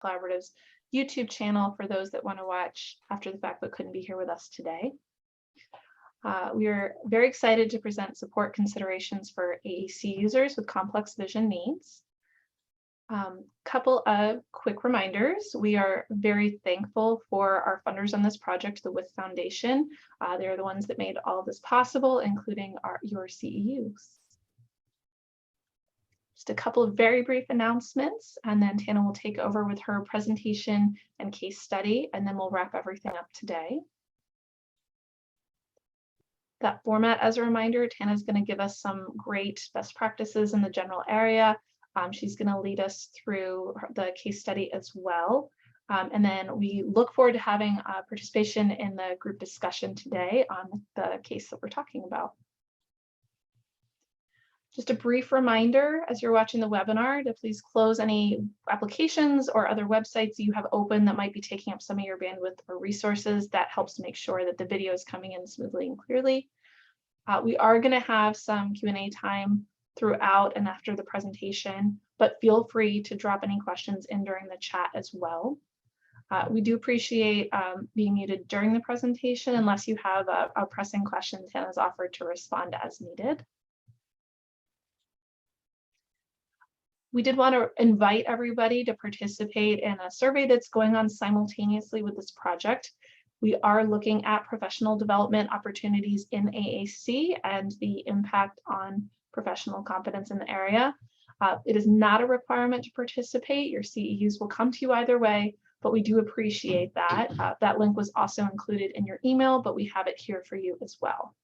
Collaborative's YouTube channel for those that want to watch after the fact but couldn't be here with us today. We are very excited to present support considerations for AAC users with complex vision needs. Couple of quick reminders. We are very thankful for our funders on this project, the WITH Foundation. They're the ones that made all of this possible, including your CEUs. Just a couple of very brief announcements, and then Tana will take over with her presentation and case study, and then we'll wrap everything up today. That format, as a reminder, Tana's going to give us some great best practices in the general area. She's going to lead us through the case study as well. And then we look forward to having participation in the group discussion today on the case that we're talking about. Just a brief reminder as you're watching the webinar to please close any applications or other websites you have open that might be taking up some of your bandwidth or resources. That helps to make sure that the video is coming in smoothly and clearly. We are going to have some Q&A time throughout and after the presentation, but feel free to drop any questions in during the chat as well. We do appreciate being muted during the presentation unless you have a pressing question. Tana's offered to respond as needed. We did want to invite everybody to participate in a survey that's going on simultaneously with this project. We are looking at professional development opportunities in AAC and the impact on professional competence in the area. It is not a requirement to participate. Your CEUs will come to you either way, but we do appreciate that. That link was also included in your email, but we have it here for you as well.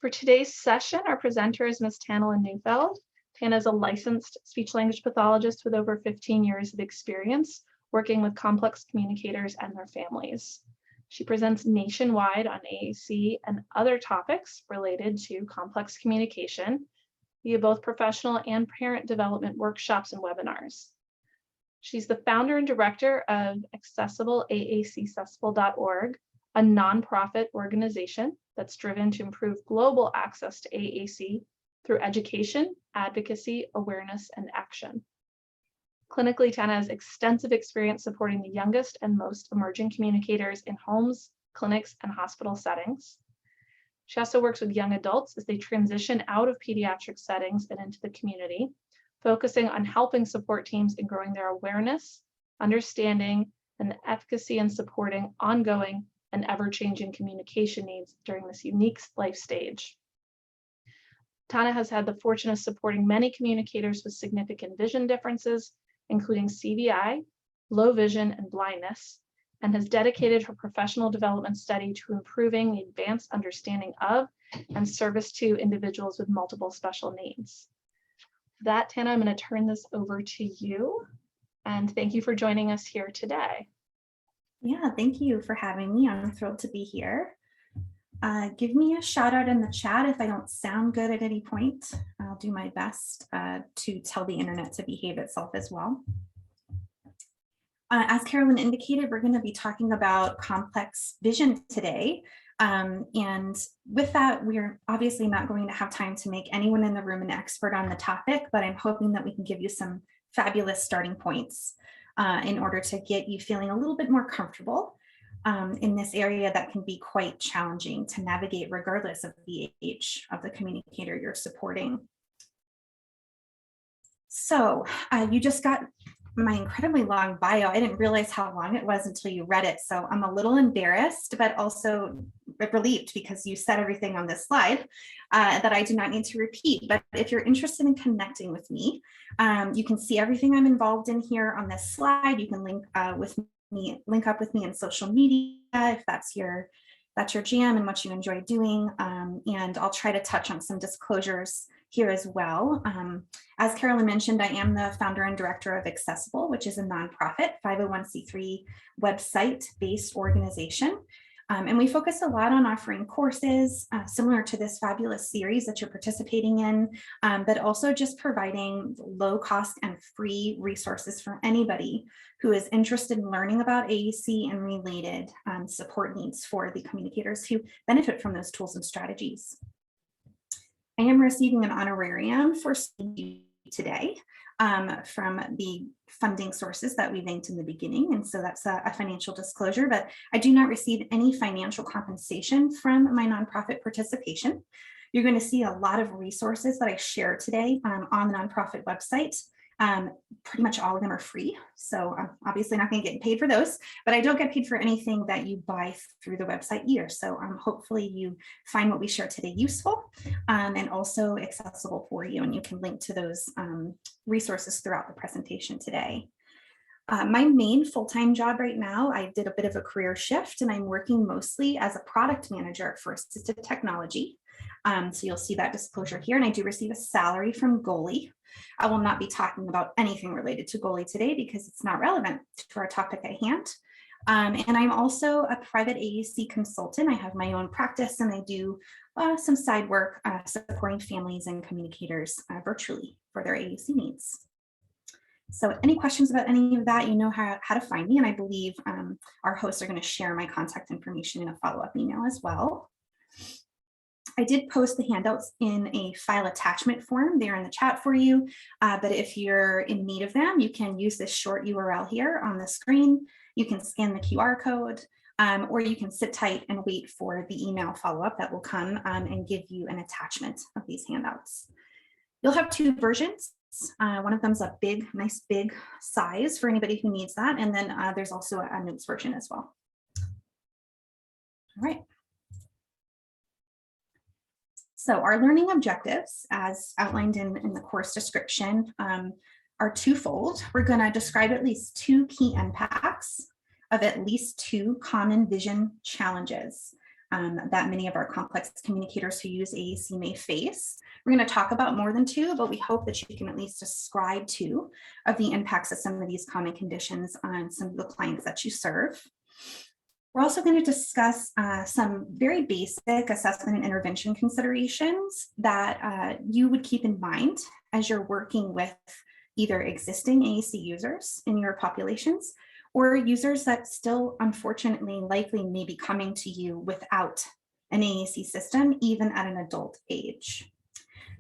For today's session, our presenter is Ms. Tannalyn Neufeld. Tana is a licensed speech-language pathologist with over 15 years of experience working with complex communicators and their families. She presents nationwide on AAC and other topics related to complex communication via both professional and parent development workshops and webinars. She's the founder and director of AACccessible.org, a nonprofit organization that's driven to improve global access to AAC through education, advocacy, awareness, and action. Clinically, Tana has extensive experience supporting the youngest and most emerging communicators in homes, clinics, and hospital settings. She also works with young adults as they transition out of pediatric settings and into the community, focusing on helping support teams in growing their awareness, understanding, and the efficacy in supporting ongoing and ever-changing communication needs during this unique life stage. Tana has had the fortune of supporting many communicators with significant vision differences, including CVI, low vision, and blindness, and has dedicated her professional development study to improving the advanced understanding of and service to individuals with multiple special needs. For that, Tana, I'm going to turn this over to you, and thank you for joining us here today. Yeah, thank you for having me. I'm thrilled to be here. Give me a shout out in the chat if I don't sound good at any point. I'll do my best to tell the internet to behave itself as well. As Carolyn indicated, we're going to be talking about complex vision today. And with that, we're obviously not going to have time to make anyone in the room an expert on the topic, but I'm hoping that we can give you some fabulous starting points in order to get you feeling a little bit more comfortable in this area that can be quite challenging to navigate regardless of the age of the communicator you're supporting. So you just got my incredibly long bio. I didn't realize how long it was until you read it. So I'm a little embarrassed, but also relieved because you said everything on this slide that I do not need to repeat. But if you're interested in connecting with me, you can see everything I'm involved in here on this slide. You can link up with me in social media if that's your jam and what you enjoy doing. And I'll try to touch on some disclosures here as well. As Carolyn mentioned, I am the founder and director of Accessible, which is a nonprofit 501c3 website-based organization. And we focus a lot on offering courses similar to this fabulous series that you're participating in, but also just providing low cost and free resources for anybody who is interested in learning about AAC and related support needs for the communicators who benefit from those tools and strategies. I am receiving an honorarium for today from the funding sources that we linked in the beginning. And so that's a financial disclosure, but I do not receive any financial compensation from my nonprofit participation. You're going to see a lot of resources that I share today on the nonprofit website. Pretty much all of them are free. So I'm obviously not going to get paid for those, but I don't get paid for anything that you buy through the website either. So hopefully you find what we share today useful and also accessible for you. And you can link to those resources throughout the presentation today. My main full-time job right now, I did a bit of a career shift and I'm working mostly as a product manager for assistive technology. So you'll see that disclosure here, and I do receive a salary from Goalie. I will not be talking about anything related to Goalie today because it's not relevant to our topic at hand. And I'm also a private AAC consultant. I have my own practice and I do some side work supporting families and communicators virtually for their AAC needs. So any questions about any of that, you know how to find me. And I believe our hosts are going to share my contact information in a follow-up email as well. I did post the handouts in a file attachment form there in the chat for you, but if you're in need of them, you can use this short URL here on the screen. You can scan the QR code, or you can sit tight and wait for the email follow-up that will come and give you an attachment of these handouts. You'll have two versions. One of them is a big, nice big size for anybody who needs that, and then there's also a notes version as well. All right. So our learning objectives, as outlined in the course description, are twofold. We're going to describe at least two key impacts of at least two common vision challenges that many of our complex communicators who use AAC may face. We're going to talk about more than two, but we hope that you can at least describe two of the impacts of some of these common conditions on some of the clients that you serve. We're also going to discuss some very basic assessment and intervention considerations that you would keep in mind as you're working with either existing AAC users in your populations or users that still, unfortunately, likely may be coming to you without an AAC system, even at an adult age.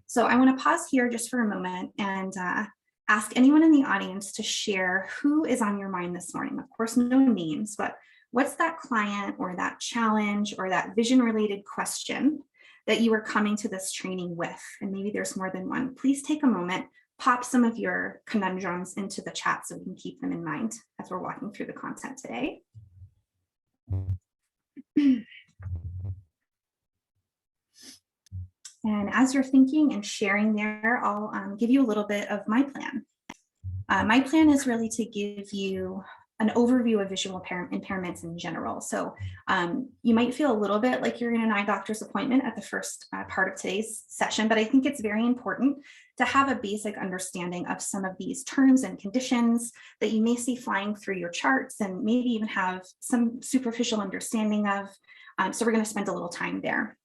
So I want to pause here just for a moment and ask anyone in the audience to share who is on your mind this morning. Of course, no names, but what's that client or that challenge or that vision-related question that you are coming to this training with? And maybe there's more than one. Please take a moment, pop some of your conundrums into the chat so we can keep them in mind as we're walking through the content today. And as you're thinking and sharing there, I'll give you a little bit of my plan. My plan is really to give you an overview of visual impairments in general. So you might feel a little bit like you're in an eye doctor's appointment at the first part of today's session, but I think it's very important to have a basic understanding of some of these terms and conditions that you may see flying through your charts and maybe even have some superficial understanding of. So we're going to spend a little time there.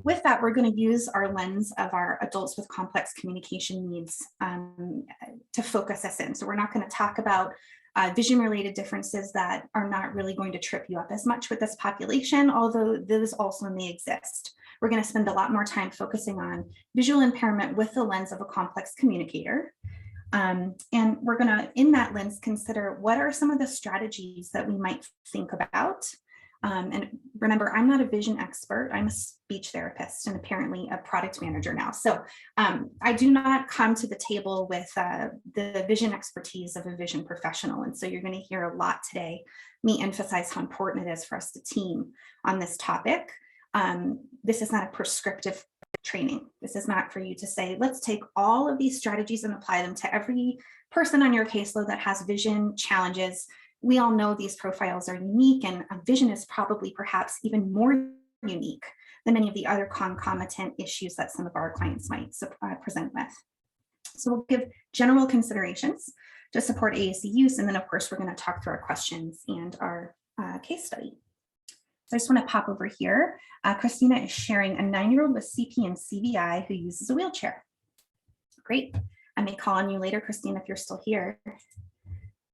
With that, we're going to use our lens of our adults with complex communication needs to focus us in. So we're not going to talk about vision-related differences that are not really going to trip you up as much with this population, although those also may exist. We're going to spend a lot more time focusing on visual impairment with the lens of a complex communicator. And we're going to, in that lens, consider what are some of the strategies that we might think about. And remember, I'm not a vision expert. I'm a speech therapist and apparently a product manager now. So I do not come to the table with the vision expertise of a vision professional. And so you're going to hear a lot today, me emphasize how important it is for us to team on this topic. This is not a prescriptive training. This is not for you to say, let's take all of these strategies and apply them to every person on your caseload that has vision challenges. We all know these profiles are unique, and vision is probably perhaps even more unique than many of the other concomitant issues that some of our clients might present with. So we'll give general considerations to support AAC use, and then of course we're going to talk through our questions and our case study. So I just want to pop over here. Christina is sharing a 9-year-old with CP and CVI who uses a wheelchair. Great. I may call on you later, Christina, if you're still here.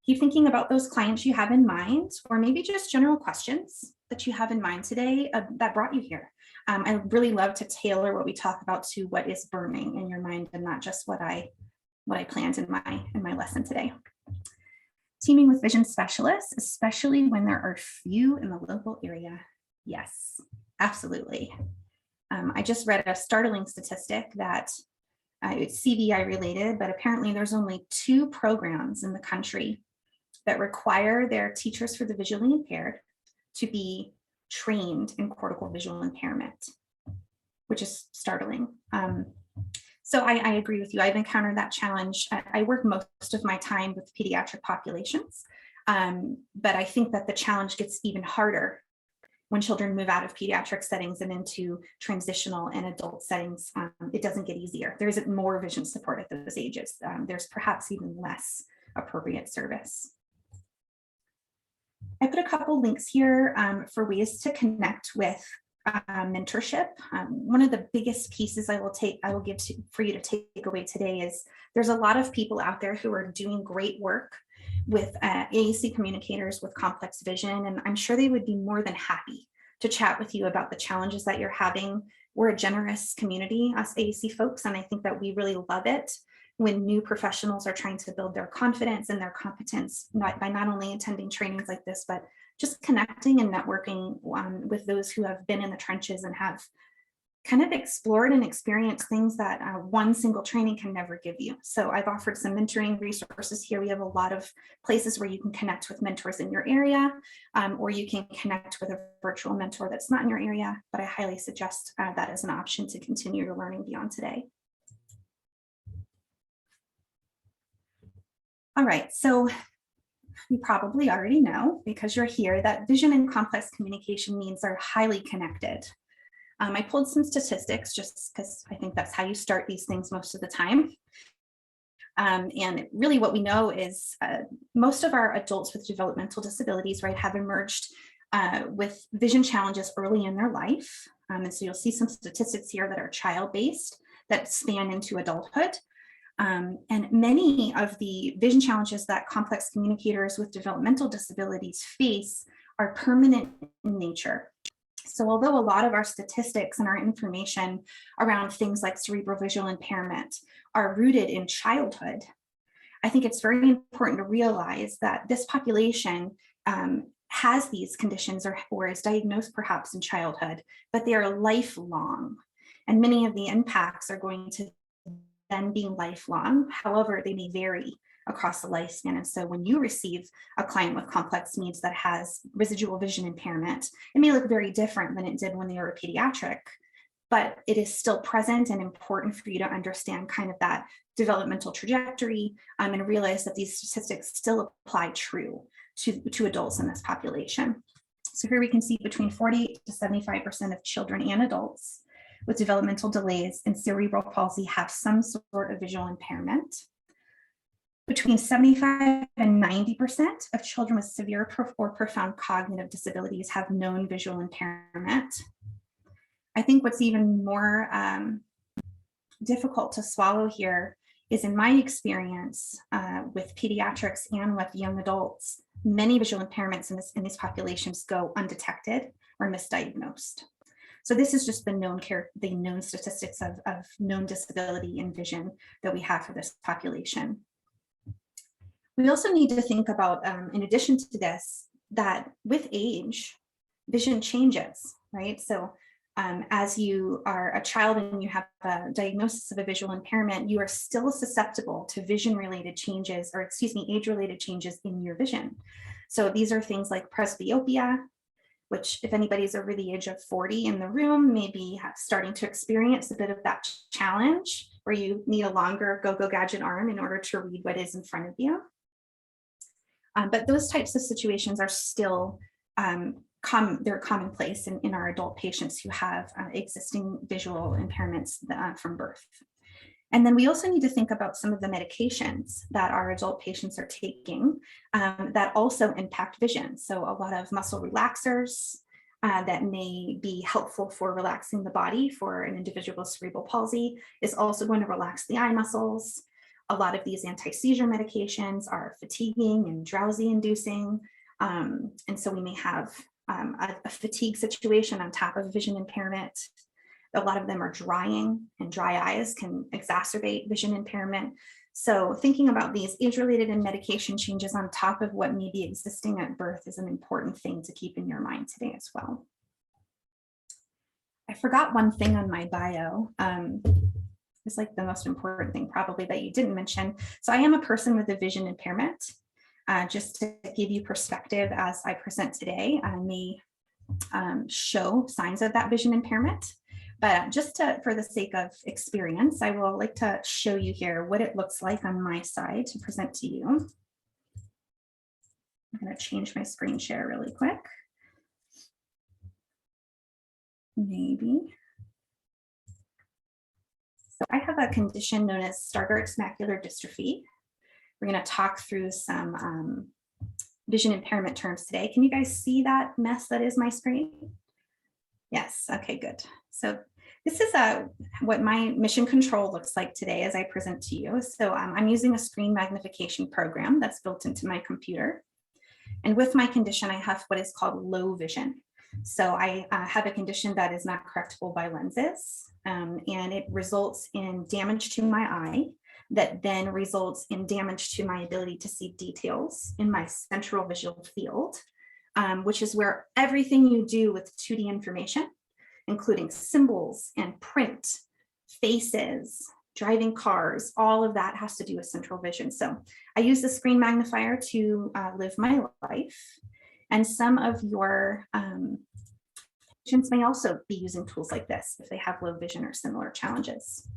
Keep thinking about those clients you have in mind, or maybe just general questions that you have in mind today that brought you here. I really love to tailor what we talk about to what is burning in your mind and not just what I planned in my lesson today. Teaming with vision specialists, especially when there are few in the local area. Yes, absolutely. I just read a startling statistic that it's CVI related, but apparently there's only 2 programs in the country that require their teachers for the visually impaired to be trained in cortical visual impairment, which is startling. So I agree with you. I've encountered that challenge. I work most of my time with pediatric populations, but I think that the challenge gets even harder when children move out of pediatric settings and into transitional and adult settings. It doesn't get easier. There isn't more vision support at those ages. There's perhaps even less appropriate service. I put a couple links here for ways to connect with mentorship. One of the biggest pieces I will give for you to take away today is there's a lot of people out there who are doing great work with AAC communicators with complex vision, and I'm sure they would be more than happy to chat with you about the challenges that you're having. We're a generous community, us AAC folks, and I think that we really love it when new professionals are trying to build their confidence and their competence by not only attending trainings like this, but just connecting and networking with those who have been in the trenches and have kind of explored and experienced things that one single training can never give you. So I've offered some mentoring resources here. We have a lot of places where you can connect with mentors in your area, or you can connect with a virtual mentor that's not in your area, but I highly suggest that as an option to continue your learning beyond today. All right, so you probably already know, because you're here, that vision and complex communication needs are highly connected. I pulled some statistics just because I think that's how you start these things most of the time. And really what we know is most of our adults with developmental disabilities, right, have emerged with vision challenges early in their life. And so you'll see some statistics here that are child-based that span into adulthood. And many of the vision challenges that complex communicators with developmental disabilities face are permanent in nature. So although a lot of our statistics and our information around things like cerebral visual impairment are rooted in childhood, I think it's very important to realize that this population has these conditions or is diagnosed perhaps in childhood, but they are lifelong. And many of the impacts are going to then being lifelong. However, they may vary across the lifespan. And so when you receive a client with complex needs that has residual vision impairment, it may look very different than it did when they were pediatric, but it is still present and important for you to understand kind of that developmental trajectory and realize that these statistics still apply true to adults in this population. So here we can see between 40 to 75% of children and adults with developmental delays and cerebral palsy have some sort of visual impairment. Between 75 and 90% of children with severe or profound cognitive disabilities have known visual impairment. I think what's even more difficult to swallow here is, in my experience with pediatrics and with young adults, many visual impairments in these populations go undetected or misdiagnosed. So this is just the known statistics of known disability in vision that we have for this population. We also need to think about, in addition to this, that with age, vision changes, right? So as you are a child and you have a diagnosis of a visual impairment, you are still susceptible to vision-related changes, or excuse me, age-related changes in your vision. So these are things like presbyopia, which if anybody's over the age of 40 in the room, may be starting to experience a bit of that challenge where you need a longer go-go gadget arm in order to read what is in front of you. But those types of situations are still they're commonplace in our adult patients who have existing visual impairments from birth. And then we also need to think about some of the medications that our adult patients are taking that also impact vision. So a lot of muscle relaxers that may be helpful for relaxing the body for an individual with cerebral palsy is also going to relax the eye muscles. A lot of these anti-seizure medications are fatiguing and drowsy inducing. And so we may have a fatigue situation on top of vision impairment. A lot of them are drying, and dry eyes can exacerbate vision impairment. So thinking about these age-related and medication changes on top of what may be existing at birth is an important thing to keep in your mind today as well. I forgot one thing on my bio. It's like the most important thing probably that you didn't mention. So I am a person with a vision impairment. Just to give you perspective as I present today, I may show signs of that vision impairment. But just for the sake of experience, I will like to show you here what it looks like on my side to present to you. I'm going to change my screen share really quick. Maybe. So I have a condition known as Stargardt's macular dystrophy. We're going to talk through some vision impairment terms today. Can you guys see that mess that is my screen? Yes, okay, good. So this is what my mission control looks like today as I present to you. So I'm using a screen magnification program that's built into my computer. And with my condition, I have what is called low vision. So I have a condition that is not correctable by lenses, and it results in damage to my eye that then results in damage to my ability to see details in my central visual field, which is where everything you do with 2D information, including symbols and print, faces, driving cars, all of that has to do with central vision. So I use the screen magnifier to live my life. And some of your patients may also be using tools like this if they have low vision or similar challenges.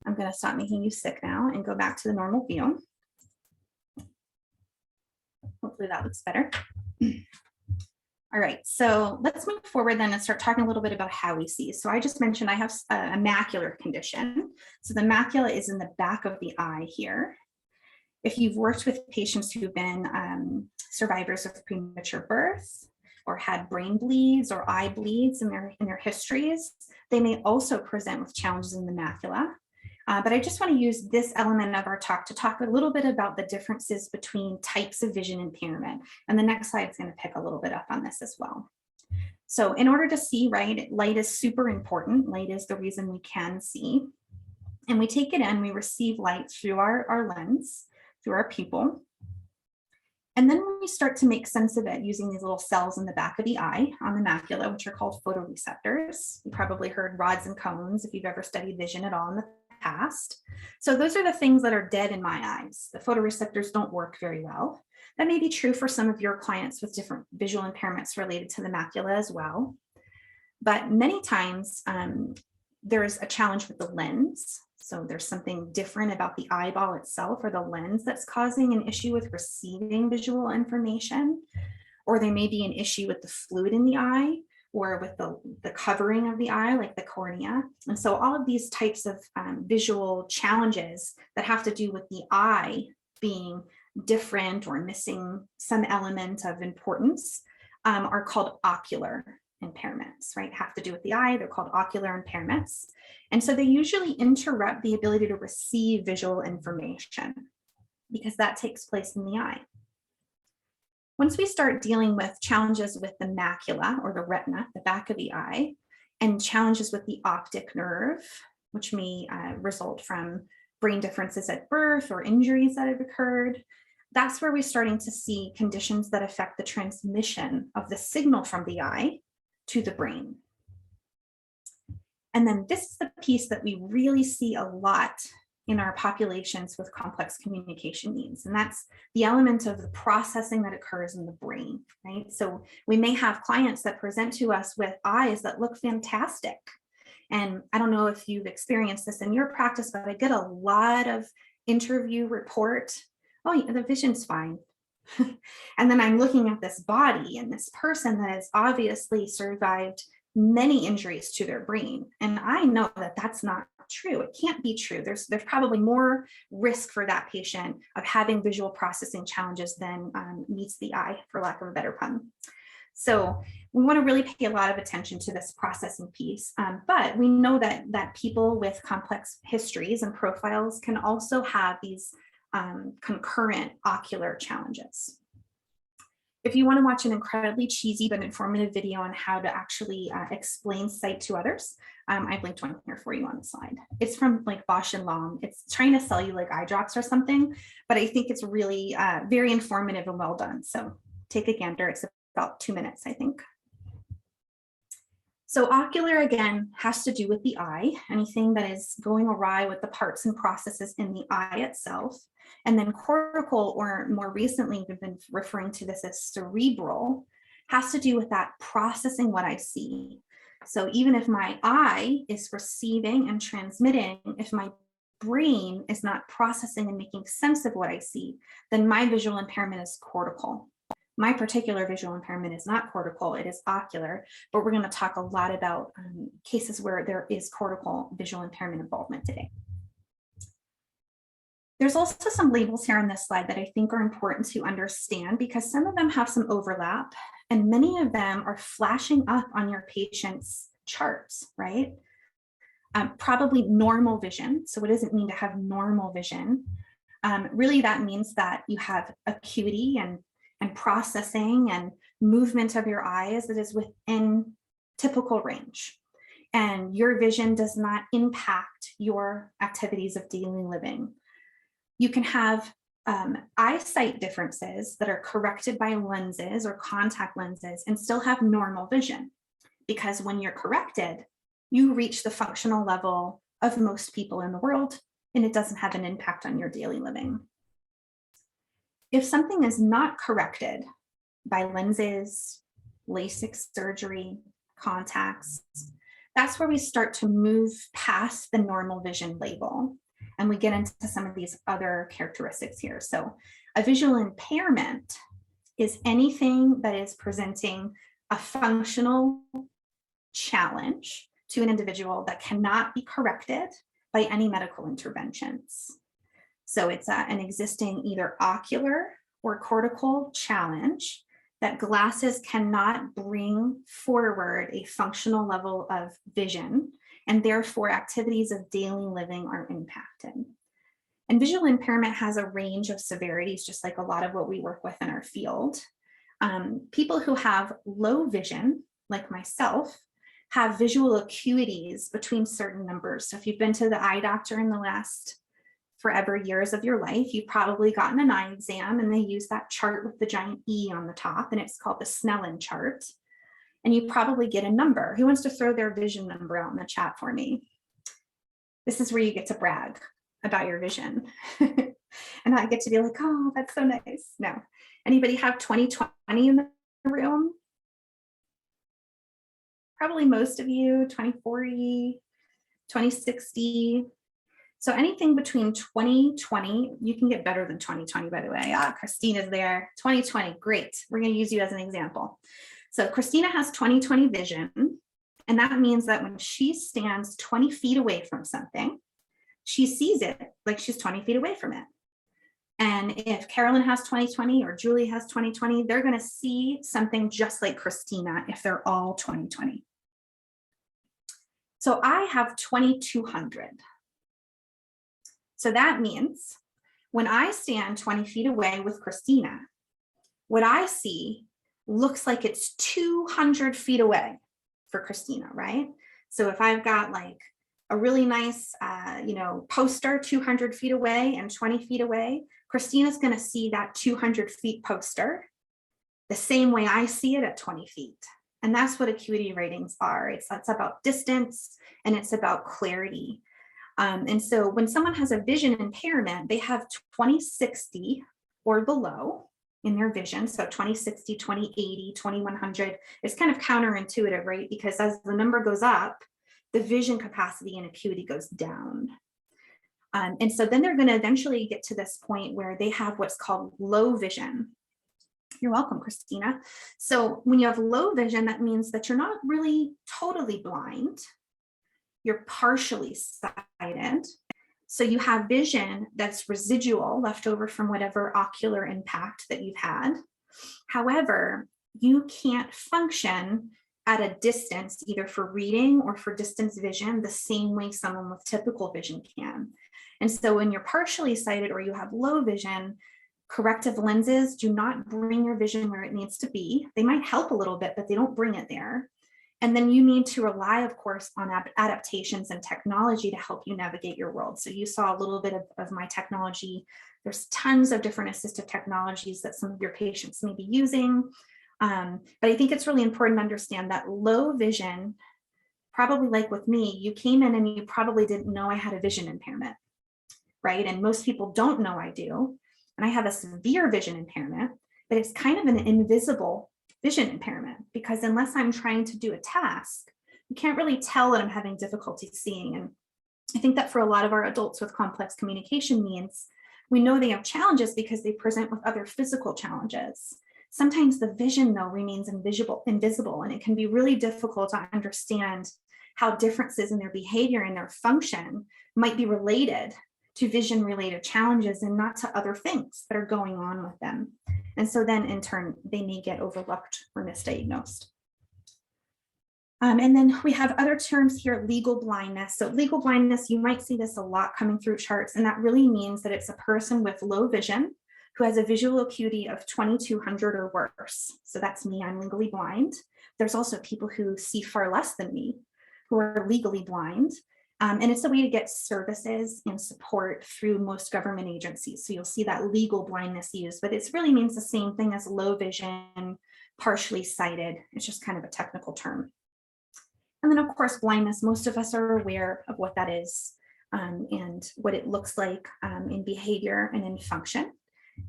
I'm going to stop making you sick now and go back to the normal view. Hopefully that looks better. All right, so let's move forward then and start talking a little bit about how we see. So I just mentioned I have a macular condition. So the macula is in the back of the eye here. If you've worked with patients who've been survivors of premature birth or had brain bleeds or eye bleeds in their histories, they may also present with challenges in the macula. But I just want to use this element of our talk to talk a little bit about the differences between types of vision impairment. And the next slide is going to pick a little bit up on this as well. So in order to see, right, light is super important. Light is the reason we can see. And we take it in, we receive light through our lens, through our pupil. And then we start to make sense of it using these little cells in the back of the eye on the macula, which are called photoreceptors. You probably heard rods and cones if you've ever studied vision at all in the past. So those are the things that are dead in my eyes. The photoreceptors don't work very well. That may be true for some of your clients with different visual impairments related to the macula as well. But many times there's a challenge with the lens. So there's something different about the eyeball itself or the lens that's causing an issue with receiving visual information. Or there may be an issue with the fluid in the eye or with the covering of the eye, like the cornea. And so all of these types of visual challenges that have to do with the eye being different or missing some element of importance are called ocular impairments, right? Have to do with the eye, they're called ocular impairments. And so they usually interrupt the ability to receive visual information because that takes place in the eye. Once we start dealing with challenges with the macula or the retina, the back of the eye, and challenges with the optic nerve, which may result from brain differences at birth or injuries that have occurred, that's where we're starting to see conditions that affect the transmission of the signal from the eye to the brain. And then this is the piece that we really see a lot in our populations with complex communication needs. And that's the element of the processing that occurs in the brain, right? So we may have clients that present to us with eyes that look fantastic. And I don't know if you've experienced this in your practice, but I get a lot of interview report, oh, yeah, the vision's fine. And then I'm looking at this body and this person that has obviously survived many injuries to their brain. And I know that that's not true. It can't be true. There's probably more risk for that patient of having visual processing challenges than meets the eye, for lack of a better pun. So we want to really pay a lot of attention to this processing piece. But we know that people with complex histories and profiles can also have these concurrent ocular challenges. If you want to watch an incredibly cheesy but informative video on how to actually explain sight to others, I've linked one here for you on the slide. It's from like Bosch and Lomb. It's trying to sell you like eye drops or something, but I think it's really very informative and well done. So take a gander. It's about 2 minutes, I think. So ocular, again, has to do with the eye, anything that is going awry with the parts and processes in the eye itself. And then cortical, or more recently, we've been referring to this as cerebral, has to do with that processing what I see. So even if my eye is receiving and transmitting, if my brain is not processing and making sense of what I see, then my visual impairment is cortical. My particular visual impairment is not cortical, it is ocular, but we're going to talk a lot about cases where there is cortical visual impairment involvement today. There's also some labels here on this slide that I think are important to understand because some of them have some overlap and many of them are flashing up on your patient's charts, right? Probably normal vision. So what does it mean to have normal vision? Really, that means that you have acuity and processing and movement of your eyes that is within typical range. And your vision does not impact your activities of daily living. You can have eyesight differences that are corrected by lenses or contact lenses and still have normal vision, because when you're corrected, you reach the functional level of most people in the world, and it doesn't have an impact on your daily living. If something is not corrected by lenses, LASIK surgery, contacts, that's where we start to move past the normal vision label. And we get into some of these other characteristics here. So a visual impairment is anything that is presenting a functional challenge to an individual that cannot be corrected by any medical interventions. So it's an existing either ocular or cortical challenge that glasses cannot bring forward a functional level of vision, and therefore activities of daily living are impacted. And visual impairment has a range of severities, just like a lot of what we work with in our field. People who have low vision, like myself, have visual acuities between certain numbers. So if you've been to the eye doctor in the last forever years of your life, you've probably gotten an eye exam and they use that chart with the giant E on the top, and it's called the Snellen chart. And you probably get a number. Who wants to throw their vision number out in the chat for me? This is where you get to brag about your vision. And I get to be like, oh, that's so nice. No. Anybody have 20/20 in the room? Probably most of you, 20/40, 20/60. So anything between 20/20, you can get better than 20/20, by the way. Christina's there. 20/20, great. We're going to use you as an example. So Christina has 20/20 vision, and that means that when she stands 20 feet away from something, she sees it like she's 20 feet away from it. And if Carolyn has 20/20 or Julie has 20/20, they're going to see something just like Christina if they're all 20/20. So I have 2200. So that means when I stand 20 feet away with Christina, what I see looks like it's 200 feet away for Christina, right? So if I've got like a really nice, poster 200 feet away and 20 feet away, Christina's going to see that 200 feet poster the same way I see it at 20 feet. And that's what acuity ratings are. It's about distance and it's about clarity. And so when someone has a vision impairment, they have 20/60 or below in their vision. So 20/60, 20/80, 2100 is kind of counterintuitive, right? Because as the number goes up, the vision capacity and acuity goes down. And so then they're going to eventually get to this point where they have what's called low vision. You're welcome, Christina. So when you have low vision, that means that you're not really totally blind. You're partially sighted. So you have vision that's residual, left over from whatever ocular impact that you've had. However, you can't function at a distance, either for reading or for distance vision, the same way someone with typical vision can. And so when you're partially sighted or you have low vision, Corrective lenses do not bring your vision where it needs to be. They might help a little bit, but they don't bring it there. And then you need to rely, of course, on adaptations and technology to help you navigate your world. So you saw a little bit of my technology. There's tons of different assistive technologies that some of your patients may be using. But I think it's really important to understand that low vision, probably like with me, you came in and you probably didn't know I had a vision impairment, right? And most people don't know I do. And I have a severe vision impairment, but it's kind of an invisible vision impairment, because unless I'm trying to do a task, you can't really tell that I'm having difficulty seeing. And I think that for a lot of our adults with complex communication needs, we know they have challenges because they present with other physical challenges. Sometimes the vision, though, remains invisible, and it can be really difficult to understand how differences in their behavior and their function might be related to vision-related challenges and not to other things that are going on with them. And so then in turn, they may get overlooked or misdiagnosed. And then we have other terms here, legal blindness. So legal blindness, you might see this a lot coming through charts, and that really means that it's a person with low vision who has a visual acuity of 2200 or worse. So that's me, I'm legally blind. There's also people who see far less than me who are legally blind. And it's a way to get services and support through most government agencies. So you'll see that legal blindness used, but it really means the same thing as low vision, partially sighted. It's just kind of a technical term. And then of course, blindness, most of us are aware of what that is and what it looks like in behavior and in function.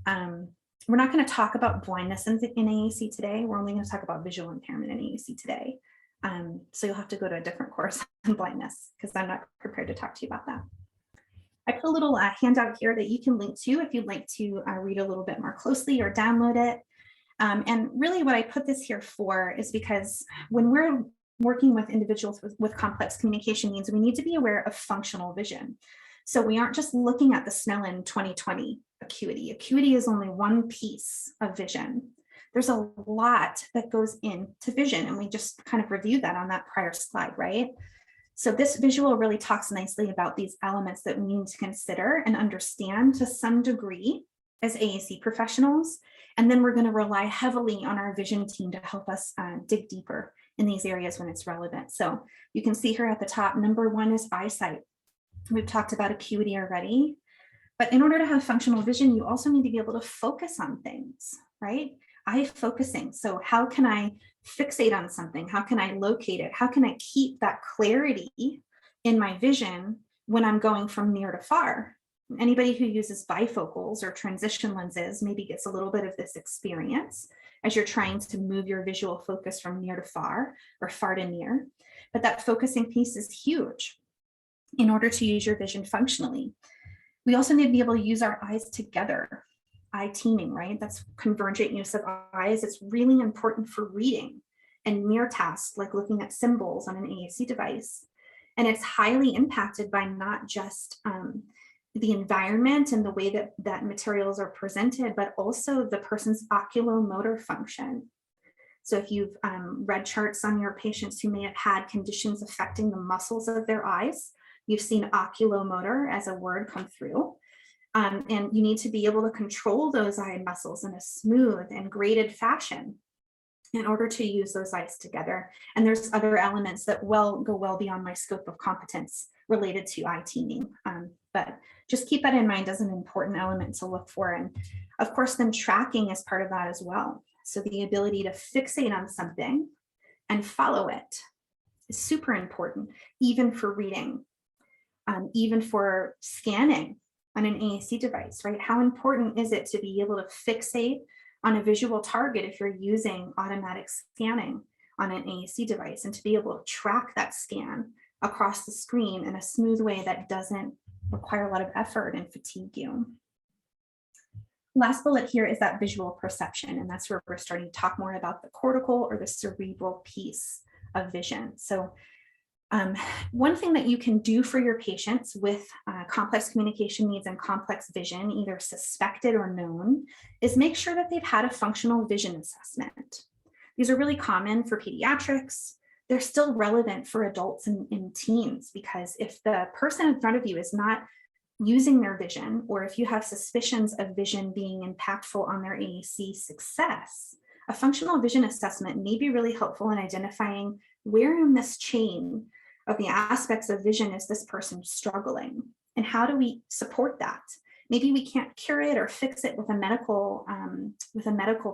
We're not going to talk about blindness in AAC today. We're only going to talk about visual impairment in AAC today. So you'll have to go to a different course on blindness because I'm not prepared to talk to you about that. I put a little handout here that you can link to if you'd like to read a little bit more closely or download it. And really what I put this here for is because when we're working with individuals with complex communication needs, we need to be aware of functional vision. So we aren't just looking at the Tannalyn 20/20 acuity. Acuity is only one piece of vision. There's a lot that goes into vision, and we just kind of reviewed that on that prior slide, right? So this visual really talks nicely about these elements that we need to consider and understand to some degree as AAC professionals. And then we're going to rely heavily on our vision team to help us dig deeper in these areas when it's relevant. So you can see here at the top, number one is eyesight. We've talked about acuity already, but in order to have functional vision, you also need to be able to focus on things, right? Eye focusing. So how can I fixate on something? How can I locate it? How can I keep that clarity in my vision when I'm going from near to far? Anybody who uses bifocals or transition lenses maybe gets a little bit of this experience as you're trying to move your visual focus from near to far or far to near. But that focusing piece is huge in order to use your vision functionally. We also need to be able to use our eyes together. Eye teaming, right? That's convergent use of eyes. It's really important for reading and near tasks like looking at symbols on an AAC device. And it's highly impacted by not just the environment and the way that materials are presented, but also the person's oculomotor function. So if you've read charts on your patients who may have had conditions affecting the muscles of their eyes, you've seen oculomotor as a word come through. And you need to be able to control those eye muscles in a smooth and graded fashion in order to use those eyes together. And there's other elements that go well beyond my scope of competence related to eye teaming. But just keep that in mind as an important element to look for. And of course, then tracking is part of that as well. So the ability to fixate on something and follow it is super important, even for reading, even for scanning on an AAC device, right? How important is it to be able to fixate on a visual target if you're using automatic scanning on an AAC device, and to be able to track that scan across the screen in a smooth way that doesn't require a lot of effort and fatigue you. Last bullet here is that visual perception, and that's where we're starting to talk more about the cortical or the cerebral piece of vision. So one thing that you can do for your patients with complex communication needs and complex vision, either suspected or known, is make sure that they've had a functional vision assessment. These are really common for pediatrics. They're still relevant for adults and teens, because if the person in front of you is not using their vision, or if you have suspicions of vision being impactful on their AAC success, a functional vision assessment may be really helpful in identifying where in this chain of the aspects of vision is this person struggling, and how do we support that? Maybe we can't cure it or fix it with a medical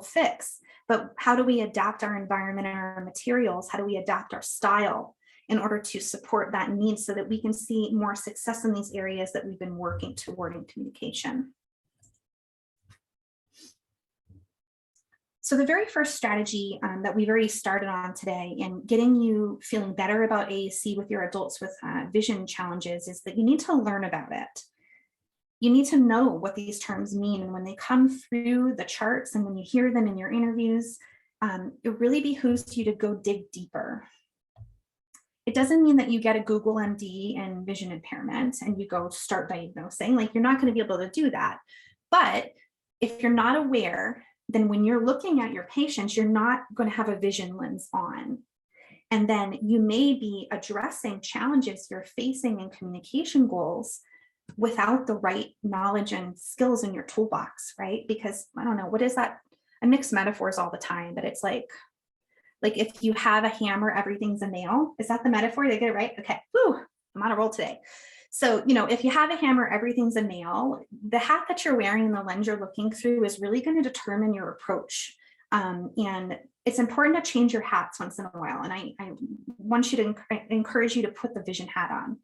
fix, but how do we adapt our environment and our materials? How do we adapt our style in order to support that need so that we can see more success in these areas that we've been working toward in communication? So the very first strategy that we've already started on today in getting you feeling better about AAC with your adults with vision challenges is that you need to learn about it. You need to know what these terms mean, and when they come through the charts and when you hear them in your interviews, it really behooves you to go dig deeper. It doesn't mean that you get a Google MD in vision impairment and you go start diagnosing. Like, you're not going to be able to do that. But if you're not aware, then when you're looking at your patients, you're not going to have a vision lens on. And then you may be addressing challenges you're facing in communication goals without the right knowledge and skills in your toolbox, right? Because I don't know, what is that? I mix metaphors all the time, but it's like if you have a hammer, everything's a nail. Is that the metaphor? Did I get it right? Okay, whew, I'm on a roll today. So, if you have a hammer, everything's a nail. The hat that you're wearing and the lens you're looking through is really going to determine your approach. And it's important to change your hats once in a while. And I want you to encourage you to put the vision hat on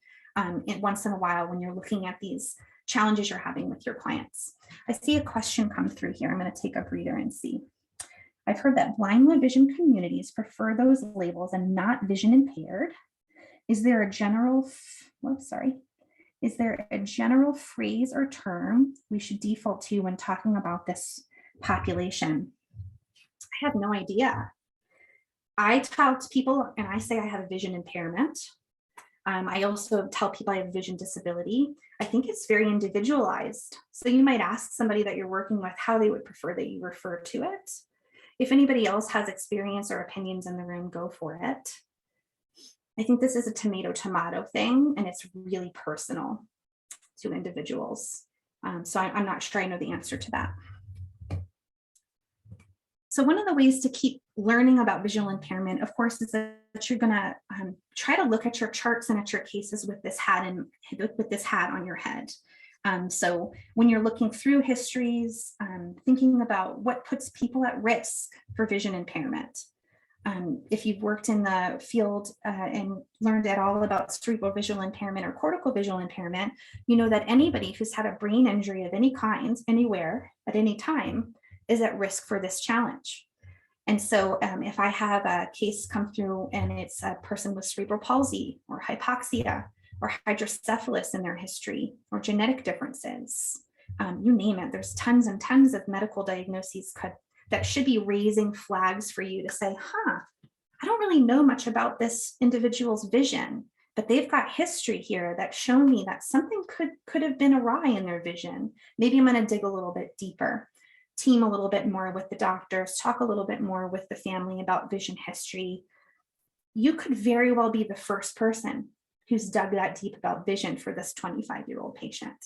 once in a while when you're looking at these challenges you're having with your clients. I see a question come through here. I'm going to take a breather and see. I've heard that blind low vision communities prefer those labels and not vision impaired. Is there a general, Is there a general phrase or term we should default to when talking about this population? I have no idea. I talk to people and I say I have a vision impairment. I also tell people I have a vision disability. I think it's very individualized. So you might ask somebody that you're working with how they would prefer that you refer to it. If anybody else has experience or opinions in the room, go for it. I think this is a tomato thing, and it's really personal to individuals. So I'm not sure I know the answer to that. So one of the ways to keep learning about visual impairment, of course, is that you're going to try to look at your charts and at your cases with this hat on your head. So when you're looking through histories, thinking about what puts people at risk for vision impairment. If you've worked in the field and learned at all about cerebral visual impairment or cortical visual impairment, you know that anybody who's had a brain injury of any kind, anywhere, at any time, is at risk for this challenge. And so if I have a case come through and it's a person with cerebral palsy or hypoxia or hydrocephalus in their history or genetic differences, you name it, there's tons and tons of medical diagnoses that should be raising flags for you to say, I don't really know much about this individual's vision, but they've got history here that's shown me that something could have been awry in their vision. Maybe I'm going to dig a little bit deeper, team a little bit more with the doctors, talk a little bit more with the family about vision history. You could very well be the first person who's dug that deep about vision for this 25-year-old patient.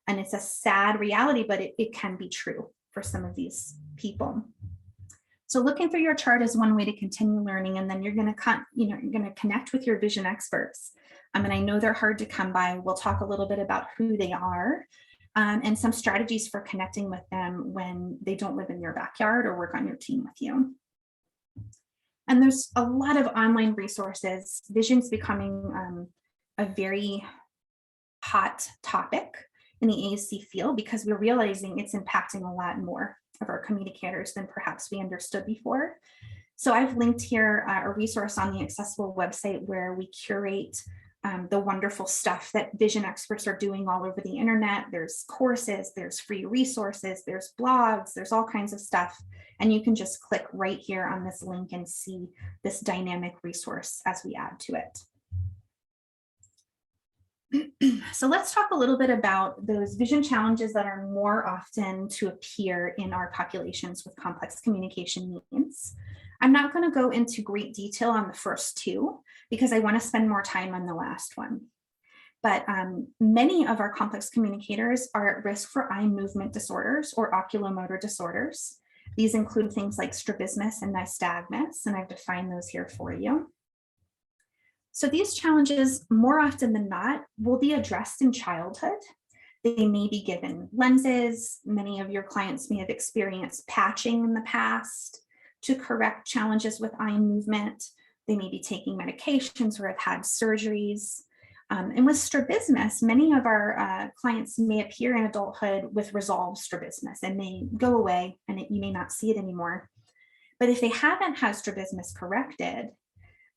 And it's a sad reality, but it can be true for some of these people. So looking through your chart is one way to continue learning, and then you're going to connect with your vision experts. And I know they're hard to come by. We'll talk a little bit about who they are and some strategies for connecting with them when they don't live in your backyard or work on your team with you. And there's a lot of online resources. Vision's becoming a very hot topic in the AAC field because we're realizing it's impacting a lot more of our communicators than perhaps we understood before. So I've linked here a resource on the Accessible website where we curate the wonderful stuff that vision experts are doing all over the internet. There's courses, there's free resources, there's blogs, there's all kinds of stuff. And you can just click right here on this link and see this dynamic resource as we add to it. So let's talk a little bit about those vision challenges that are more often to appear in our populations with complex communication needs. I'm not going to go into great detail on the first two because I want to spend more time on the last one. But many of our complex communicators are at risk for eye movement disorders or oculomotor disorders. These include things like strabismus and nystagmus, and I've defined those here for you. So these challenges, more often than not, will be addressed in childhood. They may be given lenses. Many of your clients may have experienced patching in the past to correct challenges with eye movement. They may be taking medications or have had surgeries. And with strabismus, many of our clients may appear in adulthood with resolved strabismus and may go away and you may not see it anymore. But if they haven't had strabismus corrected,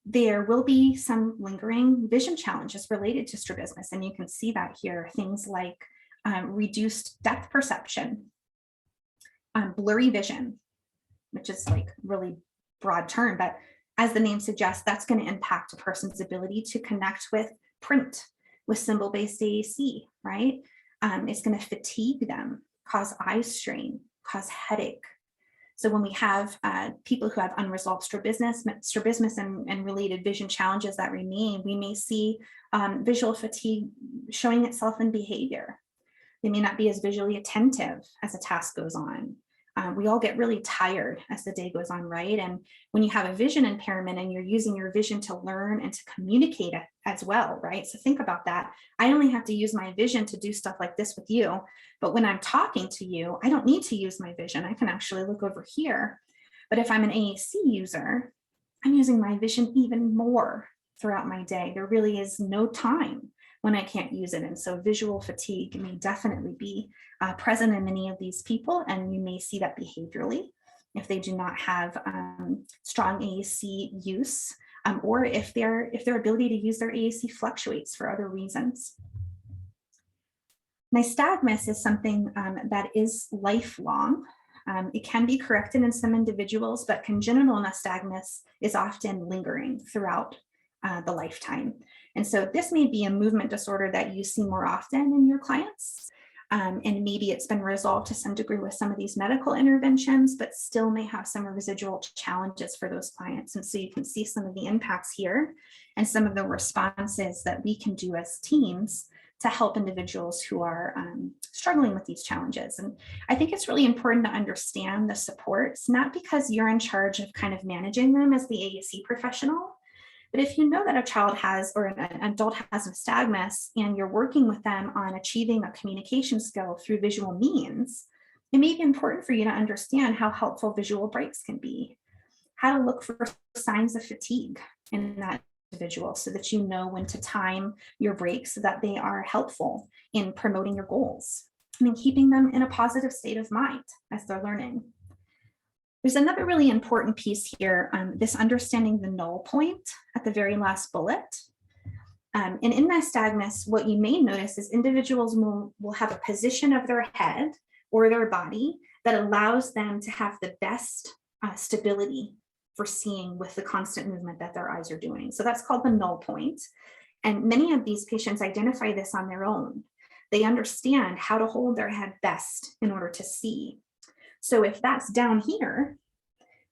there will be some lingering vision challenges related to strabismus. And you can see that here, things like reduced depth perception, blurry vision, which is like really broad term, but as the name suggests, that's going to impact a person's ability to connect with print, with symbol-based AAC, right? It's going to fatigue them, cause eye strain, cause headache. So when we have people who have unresolved strabismus and related vision challenges that remain, we may see visual fatigue showing itself in behavior. They may not be as visually attentive as the task goes on. We all get really tired as the day goes on, right? And when you have a vision impairment and you're using your vision to learn and to communicate as well, right? So think about that. I only have to use my vision to do stuff like this with you, but when I'm talking to you, I don't need to use my vision. I can actually look over here. But if I'm an AAC user, I'm using my vision even more throughout my day. There really is no time when I can't use it. And so visual fatigue may definitely be present in many of these people, and you may see that behaviorally if they do not have strong AAC use, or if their ability to use their AAC fluctuates for other reasons. Nystagmus is something that is lifelong. It can be corrected in some individuals, but congenital nystagmus is often lingering throughout the lifetime. And so this may be a movement disorder that you see more often in your clients. And maybe it's been resolved to some degree with some of these medical interventions, but still may have some residual challenges for those clients. And so you can see some of the impacts here and some of the responses that we can do as teams to help individuals who are struggling with these challenges. And I think it's really important to understand the supports, not because you're in charge of kind of managing them as the AAC professional, but if you know that a child has, or an adult has nystagmus, and you're working with them on achieving a communication skill through visual means, it may be important for you to understand how helpful visual breaks can be, how to look for signs of fatigue in that individual so that you know when to time your breaks so that they are helpful in promoting your goals and in keeping them in a positive state of mind as they're learning. There's another really important piece here, this understanding the null point at the very last bullet. And in nystagmus, what you may notice is individuals will have a position of their head or their body that allows them to have the best stability for seeing with the constant movement that their eyes are doing. So that's called the null point. And many of these patients identify this on their own. They understand how to hold their head best in order to see. So if that's down here,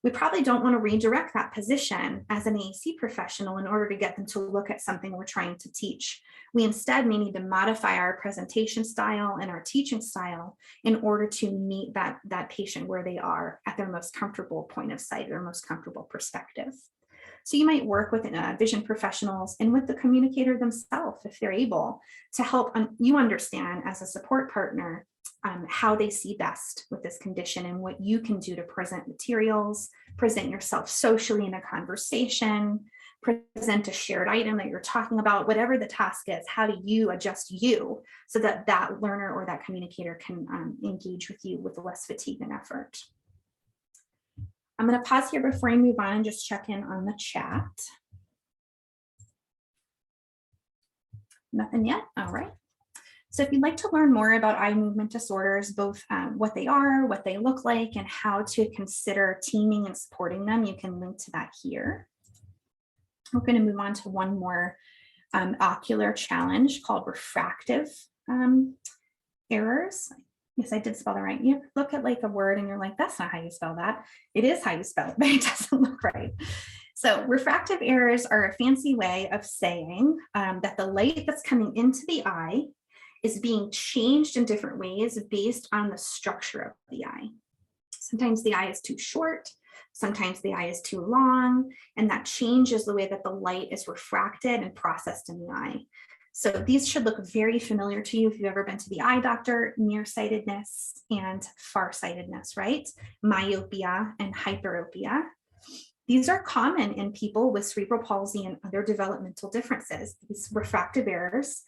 we probably don't want to redirect that position as an AAC professional in order to get them to look at something we're trying to teach. We instead may need to modify our presentation style and our teaching style in order to meet that patient where they are at their most comfortable point of sight, their most comfortable perspective. So you might work with vision professionals and with the communicator themselves, if they're able, to help you understand as a support partner how they see best with this condition and what you can do to present materials, present yourself socially in a conversation, present a shared item that you're talking about, whatever the task is. How do you adjust you so that that learner or that communicator can engage with you with less fatigue and effort? I'm going to pause here before I move on and just check in on the chat. Nothing yet? All right. So if you'd like to learn more about eye movement disorders, both what they are, what they look like, and how to consider teaming and supporting them, you can link to that here. We're going to move on to one more ocular challenge called refractive errors. Yes, I did spell that right. You look at like a word and you're like, that's not how you spell that. It is how you spell it, but it doesn't look right. So refractive errors are a fancy way of saying that the light that's coming into the eye is being changed in different ways based on the structure of the eye. Sometimes the eye is too short, sometimes the eye is too long, and that changes the way that the light is refracted and processed in the eye. So these should look very familiar to you if you've ever been to the eye doctor: nearsightedness and farsightedness, right? Myopia and hyperopia. These are common in people with cerebral palsy and other developmental differences, these refractive errors,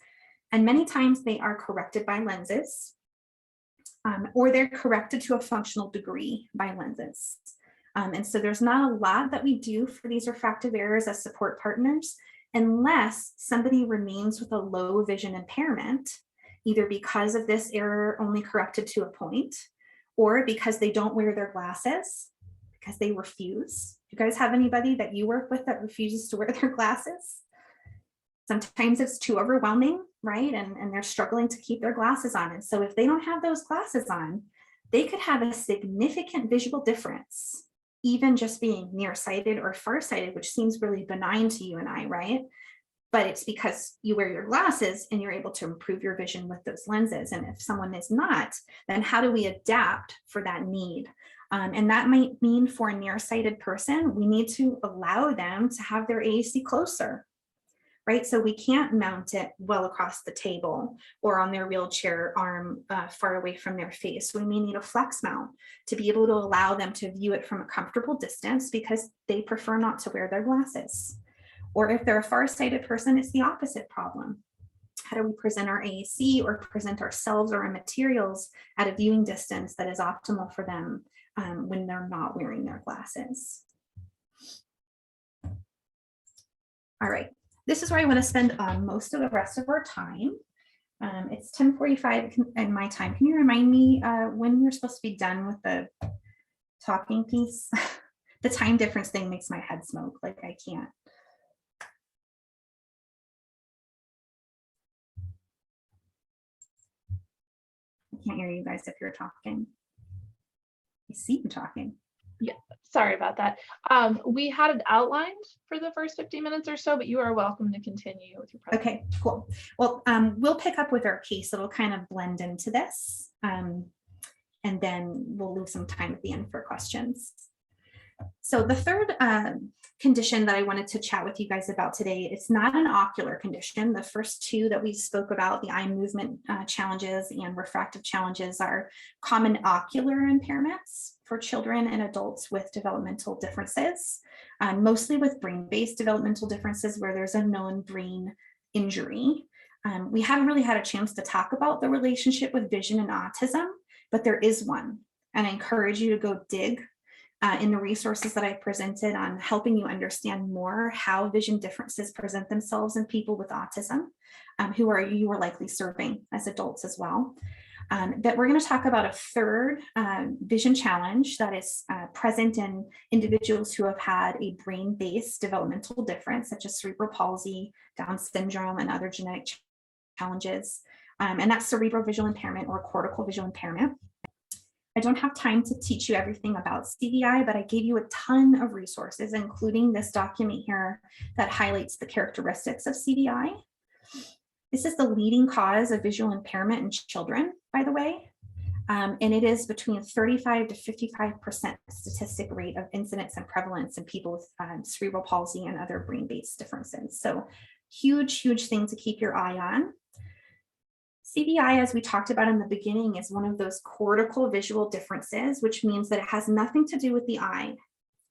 and many times they are corrected by lenses, or they're corrected to a functional degree by lenses. And so there's not a lot that we do for these refractive errors as support partners, unless somebody remains with a low vision impairment, either because of this error only corrected to a point, or because they don't wear their glasses, because they refuse. You guys have anybody that you work with that refuses to wear their glasses? Sometimes it's too overwhelming, right? And they're struggling to keep their glasses on. And so if they don't have those glasses on, they could have a significant visual difference, even just being nearsighted or farsighted, which seems really benign to you and I, right? But it's because you wear your glasses and you're able to improve your vision with those lenses. And if someone is not, then how do we adapt for that need? And that might mean for a nearsighted person, we need to allow them to have their AAC closer, right? So we can't mount it well across the table or on their wheelchair arm far away from their face. We may need a flex mount to be able to allow them to view it from a comfortable distance because they prefer not to wear their glasses. Or if they're a farsighted person, it's the opposite problem. How do we present our AAC or present ourselves or our materials at a viewing distance that is optimal for them when they're not wearing their glasses? All right, this is where I want to spend most of the rest of our time. It's 10:45 in my time. Can you remind me when you're supposed to be done with the talking piece? The time difference thing makes my head smoke, like I can't. I can't hear you guys if you're talking. I see you talking. Yeah, sorry about that. We had it outlined for the first 50 minutes or so, but you are welcome to continue with your presentation. Okay, cool. Well, we'll pick up with our case. It'll kind of blend into this. And then we'll leave some time at the end for questions. So the third condition that I wanted to chat with you guys about today, it's not an ocular condition. The first two that we spoke about, the eye movement challenges and refractive challenges, are common ocular impairments for children and adults with developmental differences, mostly with brain-based developmental differences where there's a known brain injury. We haven't really had a chance to talk about the relationship with vision and autism, but there is one. And I encourage you to go dig in the resources that I presented on helping you understand more how vision differences present themselves in people with autism, who you are likely serving as adults as well. But we're going to talk about a third vision challenge that is present in individuals who have had a brain-based developmental difference, such as cerebral palsy, Down syndrome, and other genetic challenges. And that's cerebral visual impairment or cortical visual impairment. I don't have time to teach you everything about CVI, but I gave you a ton of resources, including this document here that highlights the characteristics of CVI. This is the leading cause of visual impairment in children, by the way, and it is between 35 to 55% statistic rate of incidence and prevalence in people with cerebral palsy and other brain-based differences. So huge, huge thing to keep your eye on. CVI, as we talked about in the beginning, is one of those cortical visual differences, which means that it has nothing to do with the eye.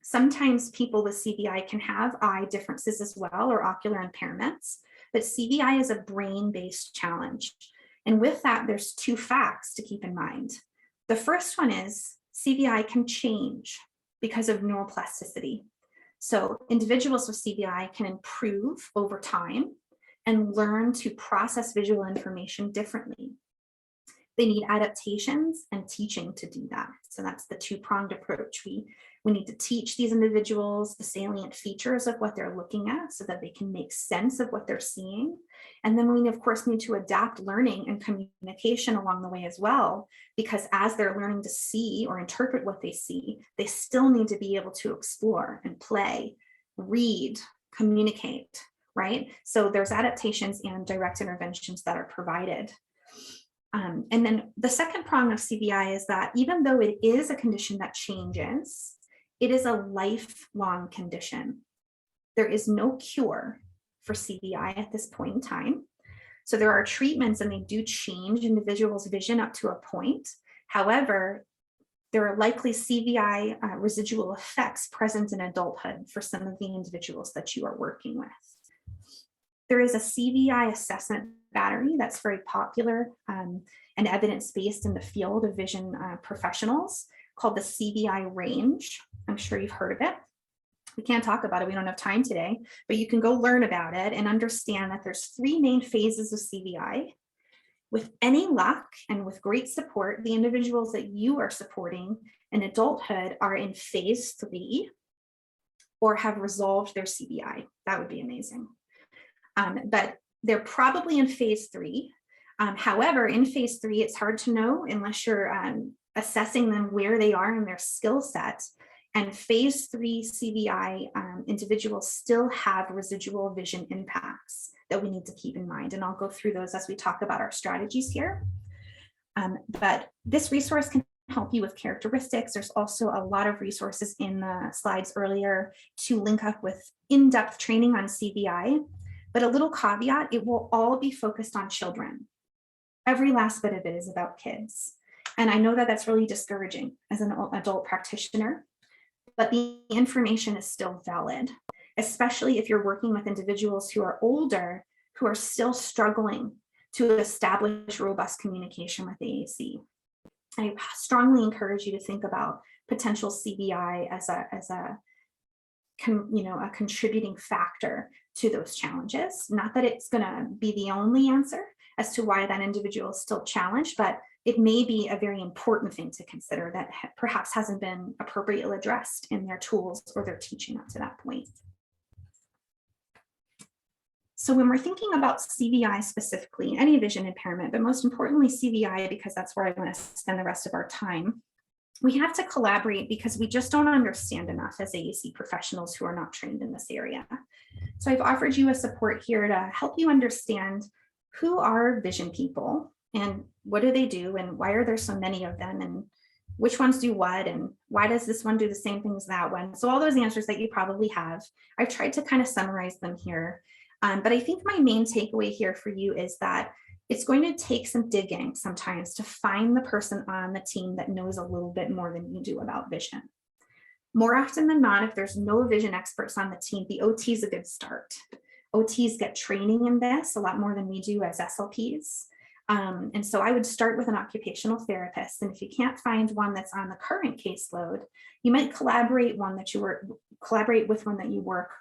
Sometimes people with CVI can have eye differences as well, or ocular impairments, but CVI is a brain-based challenge. And with that, there's two facts to keep in mind. The first one is CVI can change because of neuroplasticity. So individuals with CVI can improve over time and learn to process visual information differently. They need adaptations and teaching to do that. So that's the two-pronged approach. We need to teach these individuals the salient features of what they're looking at so that they can make sense of what they're seeing. And then we, of course, need to adapt learning and communication along the way as well, because as they're learning to see or interpret what they see, they still need to be able to explore and play read, communicate, right? So there's adaptations and direct interventions that are provided. And then the second prong of CVI is that even though it is a condition that changes, it is a lifelong condition. There is no cure for CVI at this point in time. So there are treatments and they do change individuals' vision up to a point. However, there are likely CVI residual effects present in adulthood for some of the individuals that you are working with. There is a CVI assessment battery that's very popular and evidence-based in the field of vision professionals called the CVI range. I'm sure you've heard of it. We can't talk about it, we don't have time today, but you can go learn about it and understand that there's 3 main phases of CVI. With any luck and with great support, the individuals that you are supporting in adulthood are in phase 3 or have resolved their CVI. That would be amazing. But they're probably in phase 3. However, in phase 3, it's hard to know unless you're assessing them where they are in their skill set. And phase 3 CVI individuals still have residual vision impacts that we need to keep in mind. And I'll go through those as we talk about our strategies here. But this resource can help you with characteristics. There's also a lot of resources in the slides earlier to link up with in-depth training on CVI. But a little caveat, it will all be focused on children. Every last bit of it is about kids. And I know that that's really discouraging as an adult practitioner, but the information is still valid, especially if you're working with individuals who are older, who are still struggling to establish robust communication with AAC. I strongly encourage you to think about potential CVI as a contributing factor to those challenges. Not that it's going to be the only answer as to why that individual is still challenged, but it may be a very important thing to consider that perhaps hasn't been appropriately addressed in their tools or their teaching up to that point. So when we're thinking about CVI specifically, any vision impairment, but most importantly CVI, because that's where I want to spend the rest of our time, we have to collaborate because we just don't understand enough as AAC professionals who are not trained in this area. So I've offered you a support here to help you understand who are vision people and what do they do and why are there so many of them and which ones do what and why does this one do the same thing as that one? So all those answers that you probably have, I've tried to kind of summarize them here. But I think my main takeaway here for you is that it's going to take some digging sometimes to find the person on the team that knows a little bit more than you do about vision. More often than not, if there's no vision experts on the team, the OT is a good start. OTs get training in this a lot more than we do as SLPs. And so I would start with an occupational therapist. And if you can't find one that's on the current caseload, you might collaborate with one that you work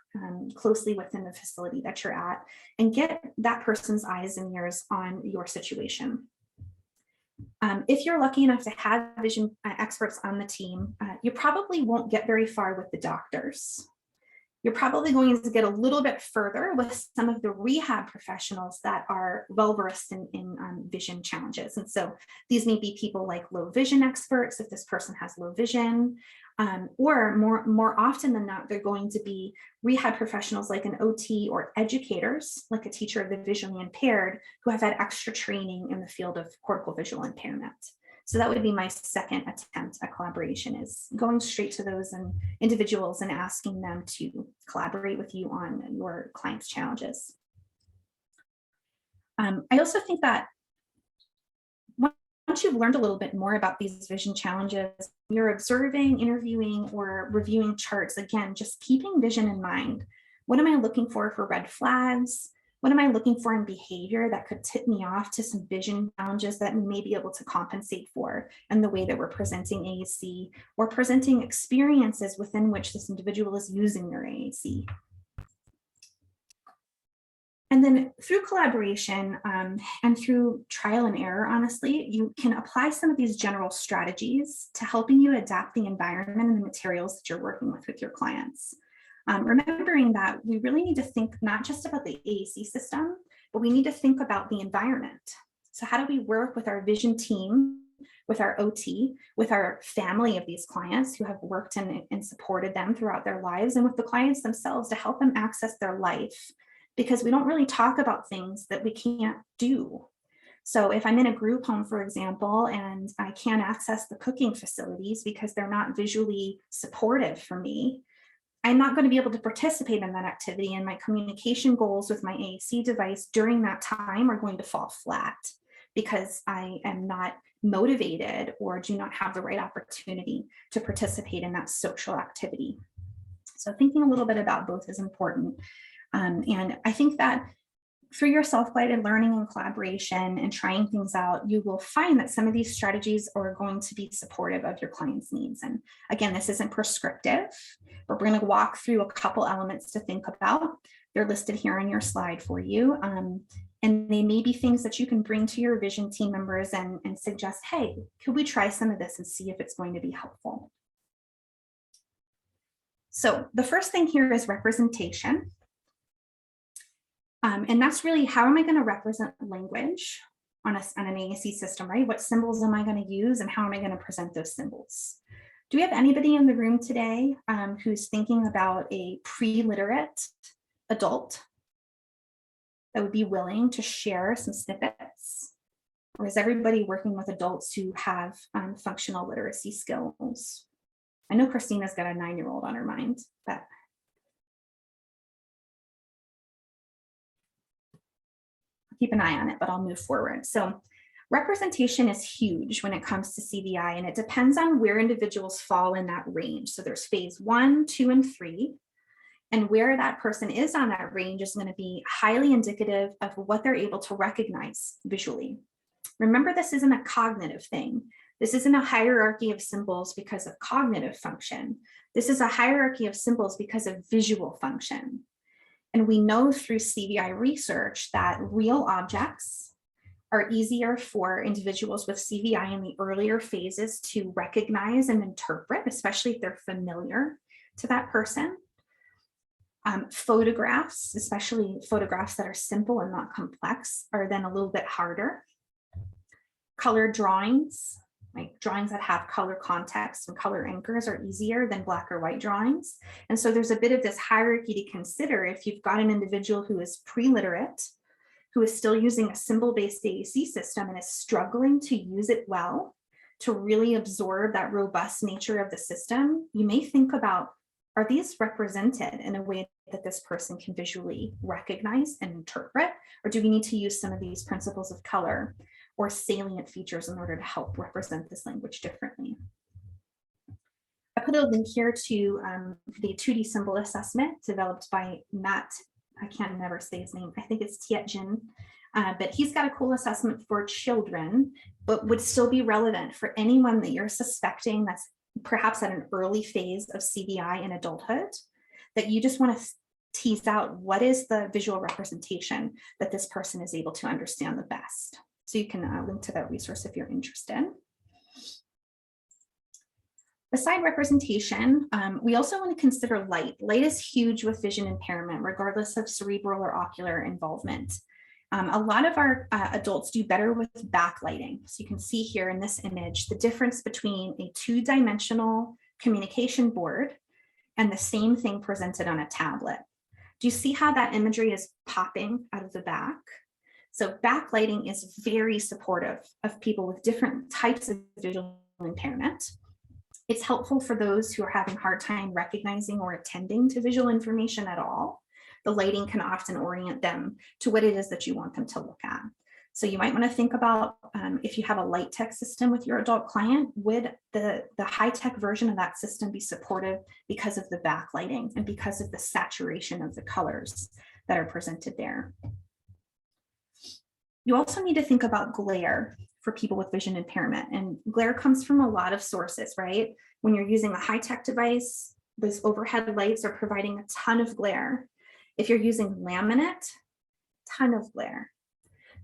closely within the facility that you're at and get that person's eyes and ears on your situation. If you're lucky enough to have vision experts on the team, you probably won't get very far with the doctors. You're probably going to get a little bit further with some of the rehab professionals that are well-versed in vision challenges. And so these may be people like low vision experts, if this person has low vision, or more often than not, they're going to be rehab professionals like an OT or educators, like a teacher of the visually impaired, who have had extra training in the field of cortical visual impairment. So that would be my second attempt at collaboration, is going straight to those individuals and asking them to collaborate with you on your client's challenges. I also think that once you've learned a little bit more about these vision challenges, you're observing, interviewing, or reviewing charts, again, just keeping vision in mind. What am I looking for red flags? What am I looking for in behavior that could tip me off to some vision challenges that we may be able to compensate for in the way that we're presenting AAC or presenting experiences within which this individual is using their AAC? And then through collaboration and through trial and error, honestly, you can apply some of these general strategies to helping you adapt the environment and the materials that you're working with your clients. Remembering that we really need to think not just about the AAC system, but we need to think about the environment. So how do we work with our vision team with our OT, with our family of these clients who have worked and supported them throughout their lives, and with the clients themselves to help them access their life, because we don't really talk about things that we can't do. So if I'm in a group home, for example, and I can't access the cooking facilities because they're not visually supportive for me, I'm not going to be able to participate in that activity, and my communication goals with my AAC device during that time are going to fall flat because I am not motivated or do not have the right opportunity to participate in that social activity. So thinking a little bit about both is important. And I think that through your self-guided learning and collaboration and trying things out, you will find that some of these strategies are going to be supportive of your client's needs. And again, this isn't prescriptive, but we're going to walk through a couple elements to think about. They're listed here on your slide for you. And they may be things that you can bring to your vision team members and suggest, hey, could we try some of this and see if it's going to be helpful? So the first thing here is representation. And that's really, how am I going to represent language on an AAC system, right? What symbols am I going to use and how am I going to present those symbols? Do we have anybody in the room today who's thinking about a pre-literate adult that would be willing to share some snippets? Or is everybody working with adults who have functional literacy skills? I know Christina's got a 9-year-old on her mind, but keep an eye on it, but I'll move forward. So representation is huge when it comes to CVI, and it depends on where individuals fall in that range. So there's phase 1, 2, and 3. And where that person is on that range is going to be highly indicative of what they're able to recognize visually. Remember, this isn't a cognitive thing. This isn't a hierarchy of symbols because of cognitive function. This is a hierarchy of symbols because of visual function. And we know through CVI research that real objects are easier for individuals with CVI in the earlier phases to recognize and interpret, especially if they're familiar to that person. Photographs, especially photographs that are simple and not complex, are then a little bit harder. Colored drawings, like drawings that have color context and color anchors, are easier than black or white drawings. And so there's a bit of this hierarchy to consider if you've got an individual who is pre-literate, who is still using a symbol-based AAC system and is struggling to use it well, to really absorb that robust nature of the system. You may think about, are these represented in a way that this person can visually recognize and interpret? Or do we need to use some of these principles of color or salient features in order to help represent this language differently? I put a link here to the 2D symbol assessment developed by Matt, I can't never say his name, I think it's Tietjin, but he's got a cool assessment for children, but would still be relevant for anyone that you're suspecting that's perhaps at an early phase of CVI in adulthood, that you just want to tease out what is the visual representation that this person is able to understand the best. So you can link to that resource if you're interested. Beside representation, we also want to consider light. Light is huge with vision impairment, regardless of cerebral or ocular involvement. A lot of our adults do better with backlighting. So you can see here in this image, the difference between a 2-dimensional communication board and the same thing presented on a tablet. Do you see how that imagery is popping out of the back? So backlighting is very supportive of people with different types of visual impairment. It's helpful for those who are having a hard time recognizing or attending to visual information at all. The lighting can often orient them to what it is that you want them to look at. So you might want to think about if you have a light tech system with your adult client, would the high-tech version of that system be supportive because of the backlighting and because of the saturation of the colors that are presented there? You also need to think about glare for people with vision impairment, and glare comes from a lot of sources, right? When you're using a high-tech device, those overhead lights are providing a ton of glare. If you're using laminate, ton of glare.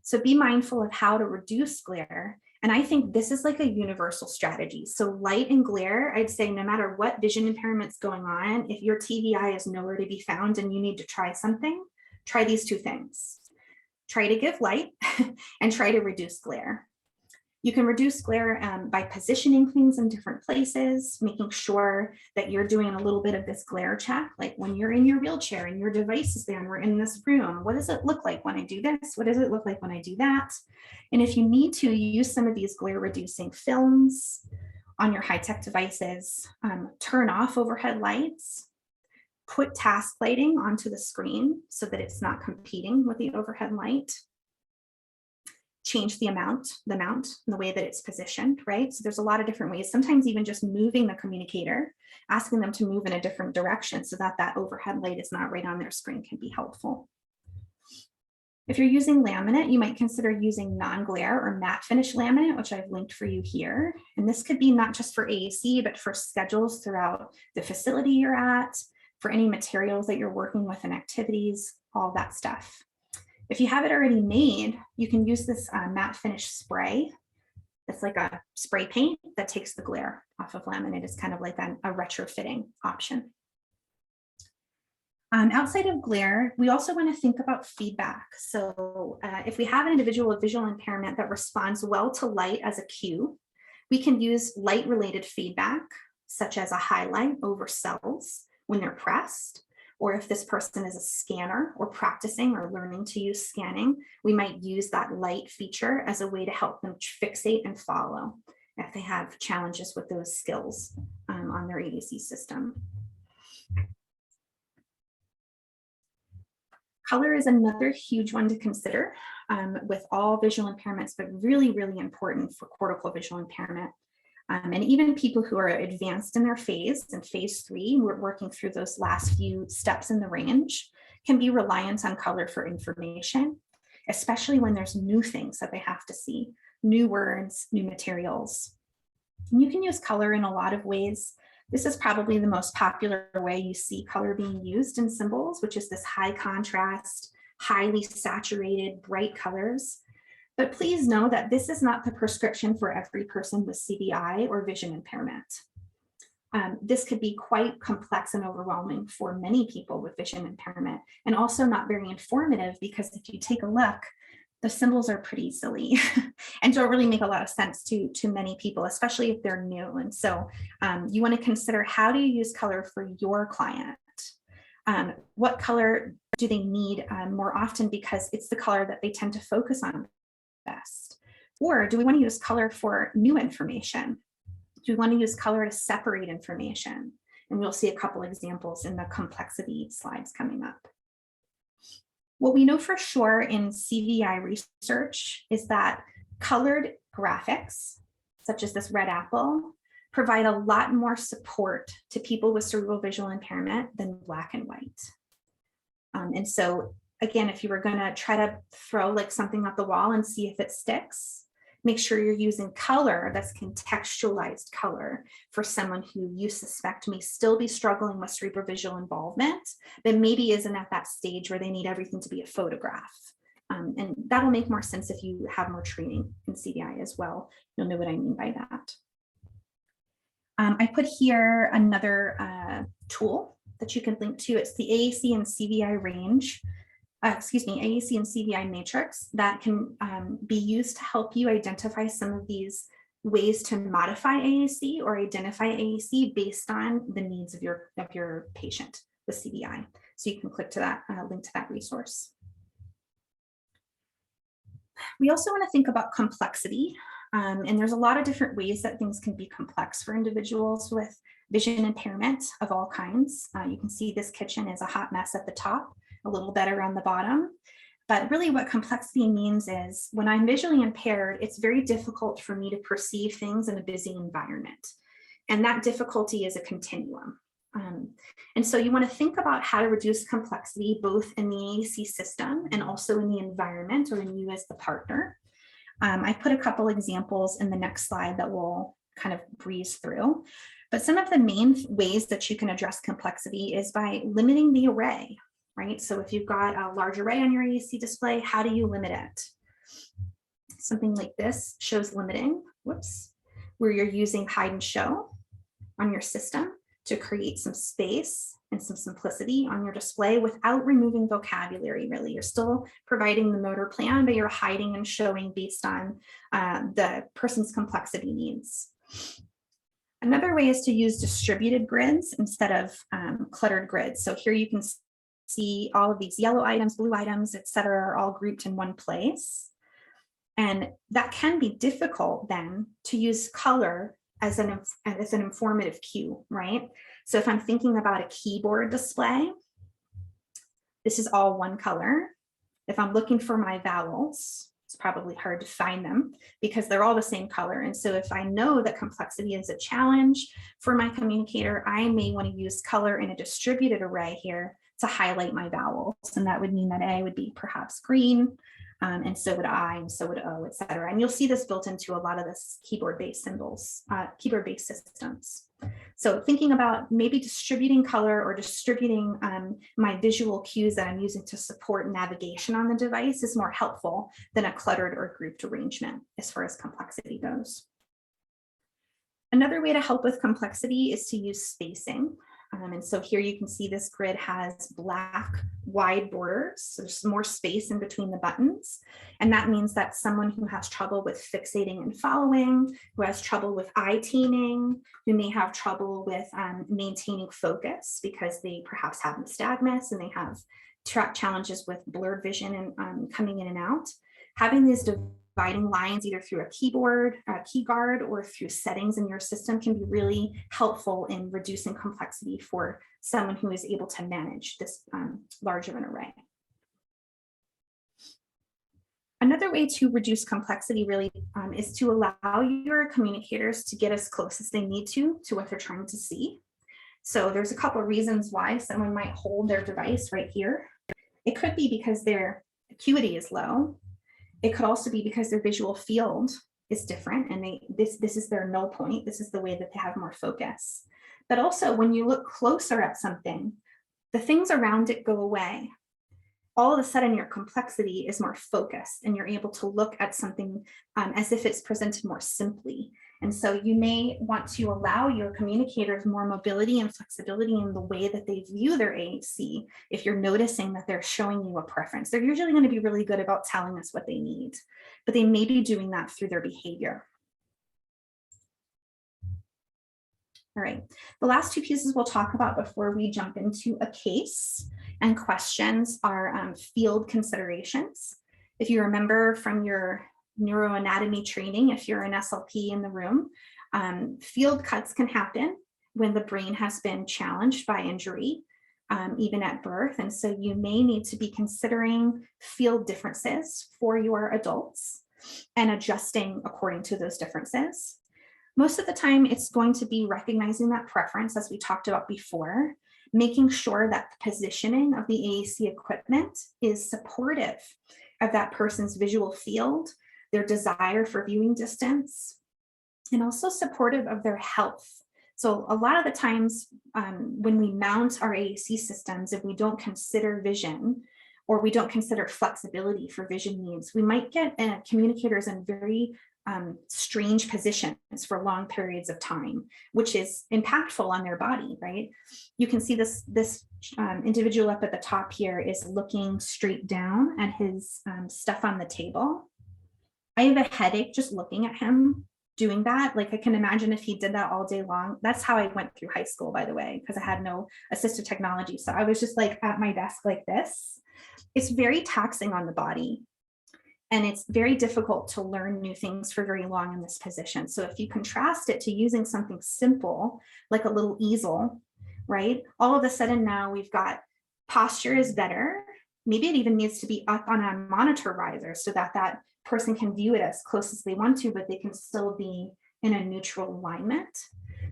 So be mindful of how to reduce glare. And I think this is like a universal strategy. So light and glare, I'd say no matter what vision impairment's going on, if your TVI is nowhere to be found and you need to try something, try these two things. Try to give light and try to reduce glare. You can reduce glare by positioning things in different places, making sure that you're doing a little bit of this glare check, like when you're in your wheelchair and your device is there and we're in this room, what does it look like when I do this? What does it look like when I do that? And if you need to, use some of these glare reducing films on your high-tech devices, turn off overhead lights, put task lighting onto the screen so that it's not competing with the overhead light. Change the mount, and the way that it's positioned, right? So there's a lot of different ways, sometimes even just moving the communicator, asking them to move in a different direction so that that overhead light is not right on their screen can be helpful. If you're using laminate, you might consider using non-glare or matte finish laminate, which I've linked for you here. And this could be not just for AAC, but for schedules throughout the facility you're at, for any materials that you're working with in activities, all that stuff. If you have it already made, you can use this matte finish spray. It's like a spray paint that takes the glare off of laminate. It's kind of like a retrofitting option. Outside of glare, we also want to think about feedback. So if we have an individual with visual impairment that responds well to light as a cue, we can use light-related feedback, such as a highlight over cells when they're pressed. Or if this person is a scanner or practicing or learning to use scanning, we might use that light feature as a way to help them fixate and follow if they have challenges with those skills on their AAC system. Color is another huge one to consider with all visual impairments, but really, really important for cortical visual impairment. And even people who are advanced in their phase, in phase 3, we're working through those last few steps in the range, can be reliant on color for information, especially when there's new things that they have to see, new words, new materials. And you can use color in a lot of ways. This is probably the most popular way you see color being used in symbols, which is this high contrast, highly saturated, bright colors. But please know that this is not the prescription for every person with CVI or vision impairment. This could be quite complex and overwhelming for many people with vision impairment, and also not very informative, because if you take a look, the symbols are pretty silly and don't really make a lot of sense to many people, especially if they're new. And so you want to consider, how do you use color for your client? What color do they need more often, because it's the color that they tend to focus on best? Or do we want to use color for new information? Do we want to use color to separate information? And we'll see a couple examples in the complexity slides coming up. What we know for sure in CVI research is that colored graphics, such as this red apple, provide a lot more support to people with cerebral visual impairment than black and white. And so again, if you were going to try to throw like something at the wall and see if it sticks, make sure you're using color that's contextualized color for someone who you suspect may still be struggling with cerebrovisual involvement, but maybe isn't at that stage where they need everything to be a photograph. And that'll make more sense if you have more training in CVI as well. You'll know what I mean by that. I put here another tool that you can link to. It's the AAC and CVI range. AAC and CVI matrix that can be used to help you identify some of these ways to modify AAC or identify AAC based on the needs of your patient with CVI. So you can click to that link to that resource. We also want to think about complexity. And there's a lot of different ways that things can be complex for individuals with vision impairment of all kinds. You can see this kitchen is a hot mess at the top, a little better on the bottom. But really what complexity means is when I'm visually impaired, it's very difficult for me to perceive things in a busy environment. And that difficulty is a continuum. And so you want to think about how to reduce complexity both in the AAC system and also in the environment, or in you as the partner. I put a couple examples in the next slide that we'll kind of breeze through. But some of the main ways that you can address complexity is by limiting the array, right? So if you've got a large array on your AAC display, how do you limit it? Something like this shows limiting, where you're using hide and show on your system to create some space and some simplicity on your display without removing vocabulary, really. You're still providing the motor plan, but you're hiding and showing based on the person's complexity needs. Another way is to use distributed grids instead of cluttered grids. So here you can see all of these yellow items, blue items, et cetera, are all grouped in one place. And that can be difficult then to use color as an informative cue, right? So if I'm thinking about a keyboard display, this is all one color. If I'm looking for my vowels, it's probably hard to find them because they're all the same color. And so if I know that complexity is a challenge for my communicator, I may want to use color in a distributed array here to highlight my vowels. And that would mean that A would be perhaps green, and so would I, and so would O, et cetera. And you'll see this built into a lot of this keyboard-based symbols, keyboard-based systems. So thinking about maybe distributing color or distributing my visual cues that I'm using to support navigation on the device is more helpful than a cluttered or grouped arrangement as far as complexity goes. Another way to help with complexity is to use spacing. And so here you can see this grid has black wide borders. So there's more space in between the buttons. And that means that someone who has trouble with fixating and following, who has trouble with eye teaming, who may have trouble with maintaining focus because they perhaps have nystagmus and they have challenges with blurred vision and coming in and out, having these dividing lines either through a keyboard, a key guard, or through settings in your system can be really helpful in reducing complexity for someone who is able to manage this large of an array. Another way to reduce complexity really is to allow your communicators to get as close as they need to what they're trying to see. So there's a couple of reasons why someone might hold their device right here. It could be because their acuity is low. It could also be because their visual field is different and this is their null point. This is the way that they have more focus. But also when you look closer at something, the things around it go away. All of a sudden your complexity is more focused and you're able to look at something as if it's presented more simply. And so you may want to allow your communicators more mobility and flexibility in the way that they view their AAC. If you're noticing that they're showing you a preference, they're usually going to be really good about telling us what they need, but they may be doing that through their behavior. All right, the last two pieces we'll talk about before we jump into a case and questions are field considerations. If you remember from your neuroanatomy training, if you're an SLP in the room, field cuts can happen when the brain has been challenged by injury, even at birth. And so you may need to be considering field differences for your adults and adjusting according to those differences. Most of the time, it's going to be recognizing that preference, as we talked about before, making sure that the positioning of the AAC equipment is supportive of that person's visual field, their desire for viewing distance, and also supportive of their health. So a lot of the times when we mount our AAC systems, if we don't consider vision or we don't consider flexibility for vision needs, we might get communicators in very strange positions for long periods of time, which is impactful on their body, right? You can see this individual up at the top here is looking straight down at his stuff on the table. I have a headache just looking at him doing that. Like I can imagine if he did that all day long. That's how I went through high school, by the way, because I had no assistive technology. So I was just like at my desk like this. It's very taxing on the body. And it's very difficult to learn new things for very long in this position. So if you contrast it to using something simple, like a little easel, right? All of a sudden now we've got posture is better. Maybe it even needs to be up on a monitor riser so that that person can view it as close as they want to, but they can still be in a neutral alignment.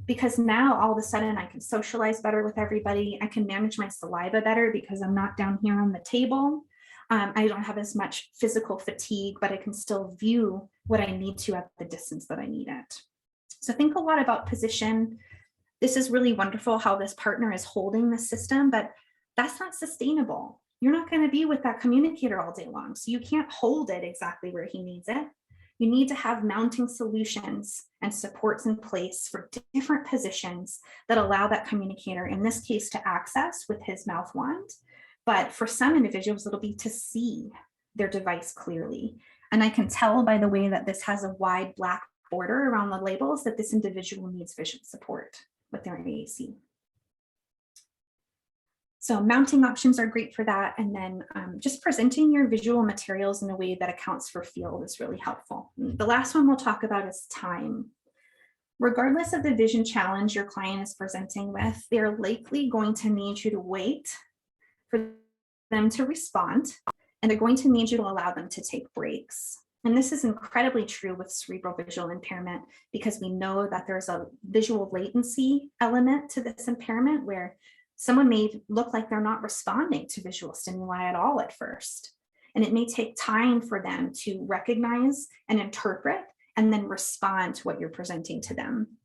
Because now all of a sudden I can socialize better with everybody. I can manage my saliva better because I'm not down here on the table. I don't have as much physical fatigue, but I can still view what I need to at the distance that I need it. So think a lot about position. This is really wonderful how this partner is holding the system, but that's not sustainable. You're not going to be with that communicator all day long. So you can't hold it exactly where he needs it. You need to have mounting solutions and supports in place for different positions that allow that communicator, in this case, to access with his mouth wand. But for some individuals, it'll be to see their device clearly. And I can tell by the way that this has a wide black border around the labels that this individual needs vision support with their AAC. So mounting options are great for that. And then just presenting your visual materials in a way that accounts for field is really helpful. The last one we'll talk about is time. Regardless of the vision challenge your client is presenting with, they're likely going to need you to wait for them to respond, and they're going to need you to allow them to take breaks. And this is incredibly true with cerebral visual impairment, because we know that there's a visual latency element to this impairment where someone may look like they're not responding to visual stimuli at all at first. And it may take time for them to recognize and interpret and then respond to what you're presenting to them.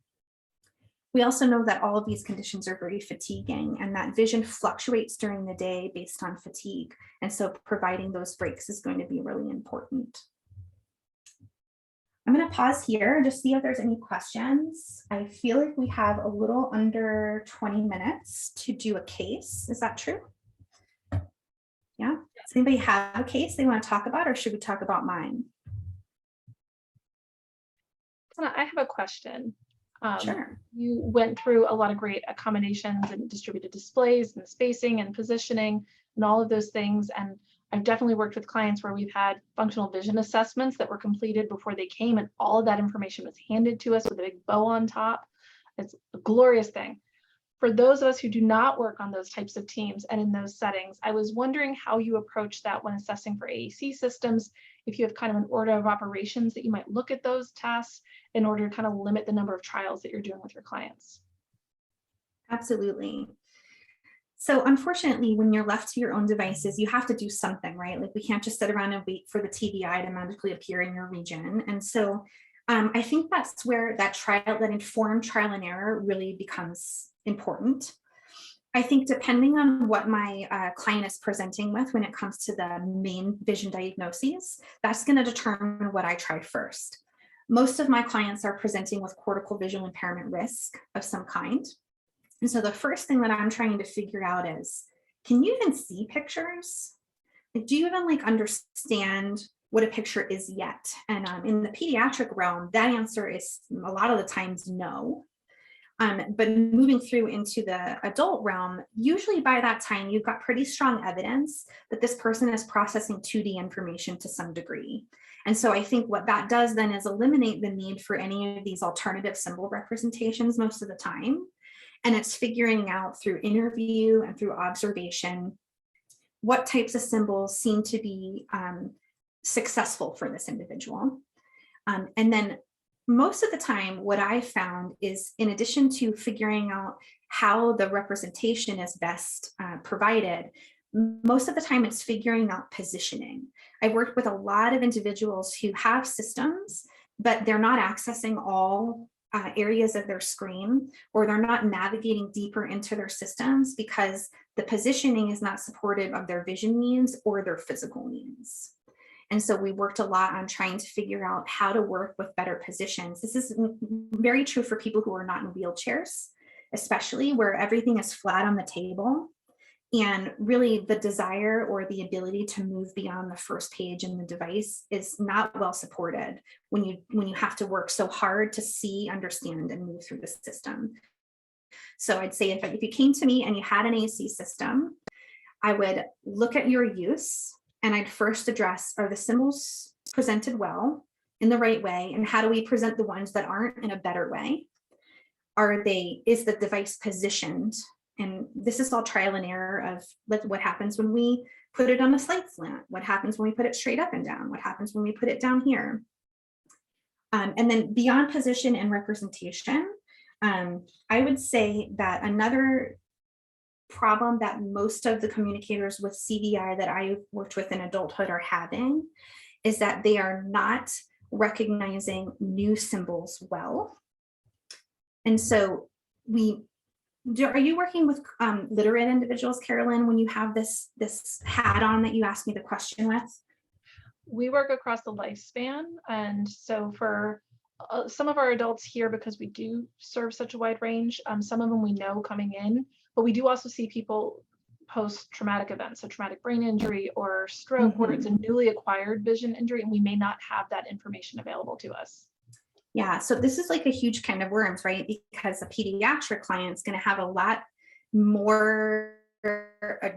We also know that all of these conditions are very fatiguing, and that vision fluctuates during the day based on fatigue. And so providing those breaks is going to be really important. I'm going to pause here, just see if there's any questions. I feel like we have a little under 20 minutes to do a case. Is that true? Yeah. Does anybody have a case they want to talk about, or should we talk about mine? I have a question. Sure. You went through a lot of great accommodations and distributed displays and spacing and positioning and all of those things. And I've definitely worked with clients where we've had functional vision assessments that were completed before they came, and all of that information was handed to us with a big bow on top. It's a glorious thing. For those of us who do not work on those types of teams and in those settings, I was wondering how you approach that when assessing for AAC systems, if you have kind of an order of operations that you might look at those tasks in order to kind of limit the number of trials that you're doing with your clients. Absolutely. So unfortunately, when you're left to your own devices, you have to do something, right? Like we can't just sit around and wait for the TVI to magically appear in your region. And so I think that's where that informed trial and error really becomes important. I think depending on what my client is presenting with when it comes to the main vision diagnoses, that's going to determine what I try first. Most of my clients are presenting with cortical visual impairment risk of some kind. And so the first thing that I'm trying to figure out is, can you even see pictures? Like, do you even understand what a picture is yet? And in the pediatric realm, that answer is a lot of the times no. But moving through into the adult realm, usually by that time, you've got pretty strong evidence that this person is processing 2D information to some degree. And so I think what that does then is eliminate the need for any of these alternative symbol representations most of the time. And it's figuring out through interview and through observation what types of symbols seem to be successful for this individual. And then most of the time, what I found is, in addition to figuring out how the representation is best provided, most of the time it's figuring out positioning. I've worked with a lot of individuals who have systems, but they're not accessing all areas of their screen, or they're not navigating deeper into their systems because the positioning is not supportive of their vision needs or their physical needs. And so we worked a lot on trying to figure out how to work with better positions. This is very true for people who are not in wheelchairs, especially where everything is flat on the table. And really the desire or the ability to move beyond the first page in the device is not well supported when you have to work so hard to see, understand, and move through the system. So I'd say if you came to me and you had an AAC system, I would look at your use and I'd first address, are the symbols presented well in the right way? And how do we present the ones that aren't in a better way? Is the device positioned? And this is all trial and error of what happens when we put it on a slight slant, what happens when we put it straight up and down, what happens when we put it down here. And then beyond position and representation, I would say that another problem that most of the communicators with CVI that I've worked with in adulthood are having is that they are not recognizing new symbols well. And so are you working with literate individuals, Carolyn, when you have this hat on that you asked me the question with? we work across the lifespan. And so for some of our adults here, because we do serve such a wide range, some of them we know coming in, but we do also see people post-traumatic events, so traumatic brain injury or stroke, where it's a newly acquired vision injury, and we may not have that information available to us. Yeah, so this is like a huge can of worms, right? Because a pediatric client is going to have a lot more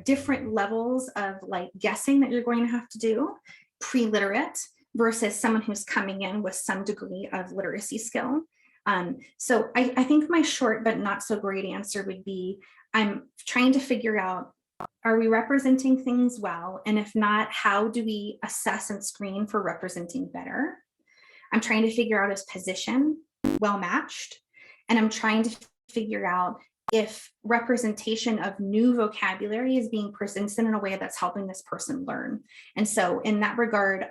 different levels of like guessing that you're going to have to do, pre-literate, versus someone who's coming in with some degree of literacy skill. So I think my short but not so great answer would be, I'm trying to figure out, are we representing things well? And if not, how do we assess and screen for representing better? I'm trying to figure out, is position well matched? And I'm trying to figure out if representation of new vocabulary is being presented in a way that's helping this person learn. And so in that regard,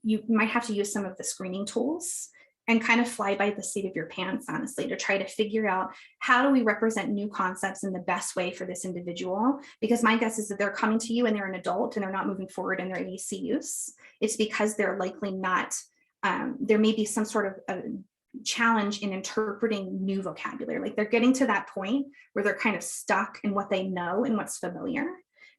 you might have to use some of the screening tools and kind of fly by the seat of your pants, honestly, to try to figure out, how do we represent new concepts in the best way for this individual? Because my guess is that they're coming to you and they're an adult and they're not moving forward in their AAC use. It's because they're likely not, there may be some sort of a challenge in interpreting new vocabulary. Like they're getting to that point where they're kind of stuck in what they know and what's familiar,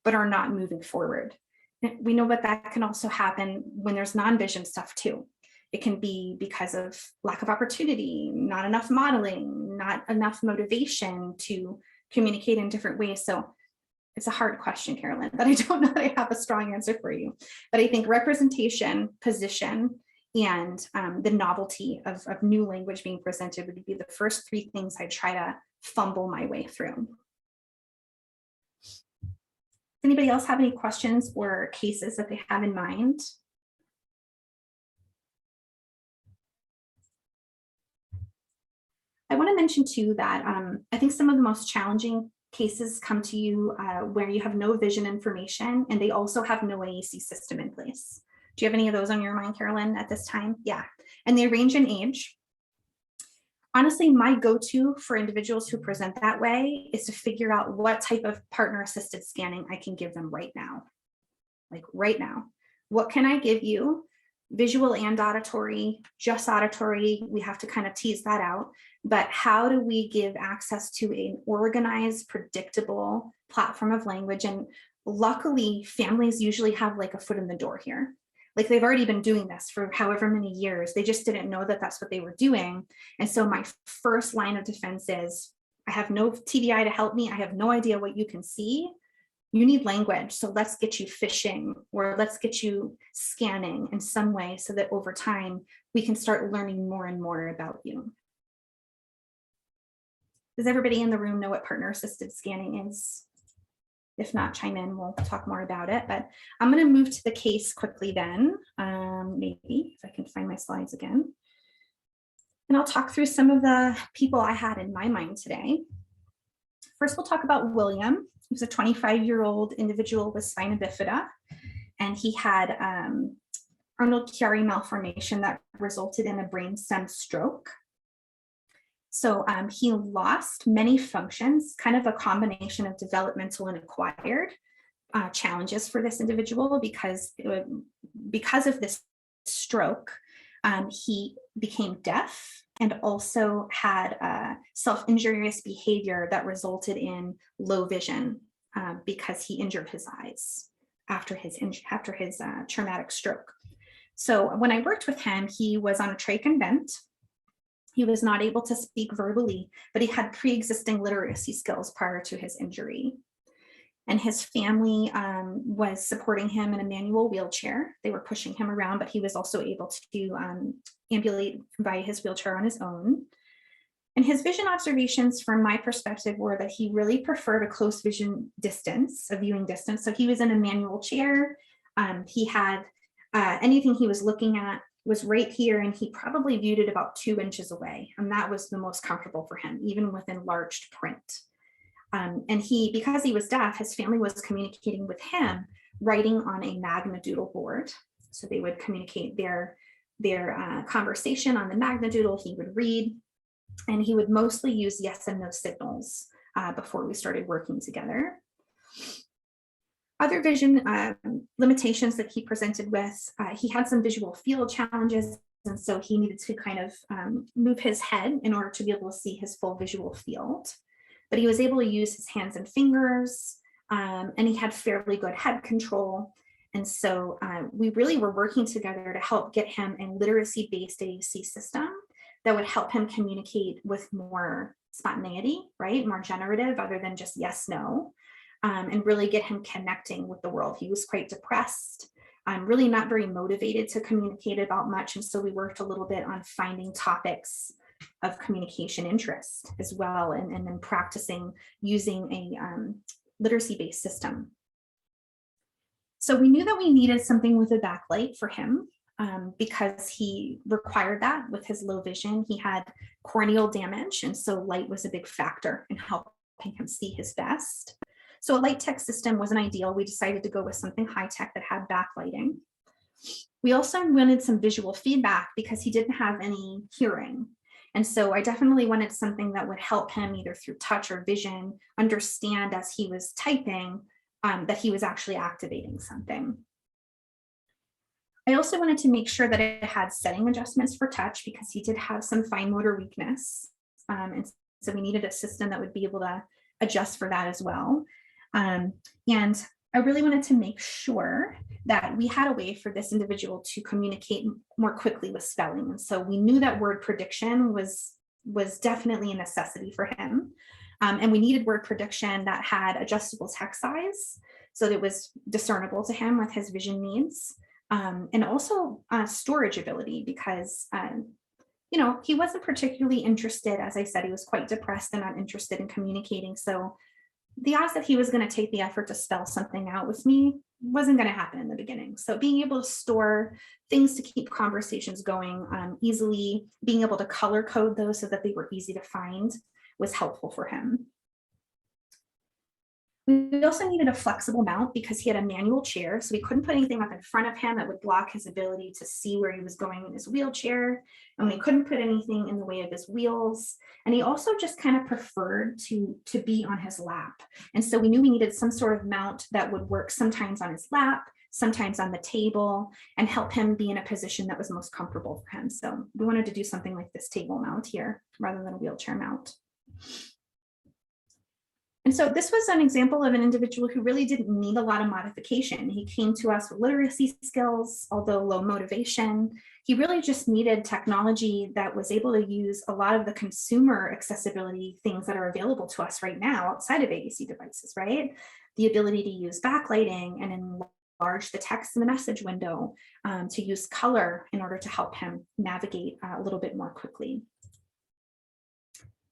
but are not moving forward. And we know that can also happen when there's non-vision stuff too. It can be because of lack of opportunity, not enough modeling, not enough motivation to communicate in different ways. So it's a hard question, Carolyn, that I don't know that I have a strong answer for you. But I think representation, position, and the novelty of new language being presented would be the first three things I try to fumble my way through. Anybody else have any questions or cases that they have in mind? I want to mention too that I think some of the most challenging cases come to you where you have no vision information and they also have no AAC system in place. Do you have any of those on your mind, Carolyn, at this time? Yeah, and they range in age. Honestly, my go-to for individuals who present that way is to figure out what type of partner-assisted scanning I can give them right now. Like right now, what can I give you? Visual and auditory, just auditory, we have to kind of tease that out. But how do we give access to an organized, predictable platform of language? And luckily, families usually have like a foot in the door here. Like they've already been doing this for however many years. They just didn't know that that's what they were doing. And so my first line of defense is, I have no TVI to help me. I have no idea what you can see. You need language. So let's get you fishing, or let's get you scanning in some way so that over time we can start learning more and more about you. Does everybody in the room know what partner assisted scanning is? If not, chime in, we'll talk more about it, but I'm going to move to the case quickly then, maybe if I can find my slides again. And I'll talk through some of the people I had in my mind today. First, we'll talk about William. He was a 25-year-old individual with spina bifida, and he had Arnold-Chiari malformation that resulted in a brainstem stroke. So he lost many functions, kind of a combination of developmental and acquired challenges for this individual because of this stroke, he became deaf and also had self-injurious behavior that resulted in low vision because he injured his eyes after his traumatic stroke. So when I worked with him, he was on a trach and vent. He was not able to speak verbally, but he had pre-existing literacy skills prior to his injury. And his family was supporting him in a manual wheelchair. They were pushing him around, but he was also able to ambulate by his wheelchair on his own. And his vision observations from my perspective were that he really preferred a close vision distance, a viewing distance. So he was in a manual chair. He had anything he was looking at was right here, and he probably viewed it about 2 inches away. And that was the most comfortable for him, even with enlarged print. And because he was deaf, his family was communicating with him, writing on a magnadoodle board. So they would communicate their conversation on the magnadoodle. He would read, and he would mostly use yes and no signals before we started working together. Other vision limitations that he presented with, he had some visual field challenges, and so he needed to kind of move his head in order to be able to see his full visual field. But he was able to use his hands and fingers, and he had fairly good head control. And so we really were working together to help get him a literacy-based AAC system that would help him communicate with more spontaneity, right? More generative, other than just yes, no, and really get him connecting with the world. He was quite depressed, really not very motivated to communicate about much. And so we worked a little bit on finding topics of communication interest as well, and then practicing using a literacy-based system. So we knew that we needed something with a backlight for him because he required that with his low vision. He had corneal damage, and so light was a big factor in helping him see his best. So a light tech system wasn't ideal. We decided to go with something high tech that had backlighting. We also wanted some visual feedback because he didn't have any hearing. And so I definitely wanted something that would help him either through touch or vision understand as he was typing that he was actually activating something. I also wanted to make sure that it had setting adjustments for touch because he did have some fine motor weakness. And so we needed a system that would be able to adjust for that as well. And I really wanted to make sure that we had a way for this individual to communicate more quickly with spelling. And so we knew that word prediction was definitely a necessity for him. And we needed word prediction that had adjustable text size so that it was discernible to him with his vision needs. And also storage ability because, you know, he wasn't particularly interested. As I said, he was quite depressed and not interested in communicating. So the odds that he was going to take the effort to spell something out with me wasn't going to happen in the beginning. So being able to store things to keep conversations going easily, being able to color code those so that they were easy to find was helpful for him. We also needed a flexible mount because he had a manual chair, so we couldn't put anything up in front of him that would block his ability to see where he was going in his wheelchair, and we couldn't put anything in the way of his wheels. And he also just kind of preferred to be on his lap. And so we knew we needed some sort of mount that would work sometimes on his lap, sometimes on the table, and help him be in a position that was most comfortable for him. So we wanted to do something like this table mount here rather than a wheelchair mount. And so this was an example of an individual who really didn't need a lot of modification. He came to us with literacy skills, although low motivation. He really just needed technology that was able to use a lot of the consumer accessibility things that are available to us right now outside of AAC devices, right? The ability to use backlighting and enlarge the text in the message window, to use color in order to help him navigate a little bit more quickly.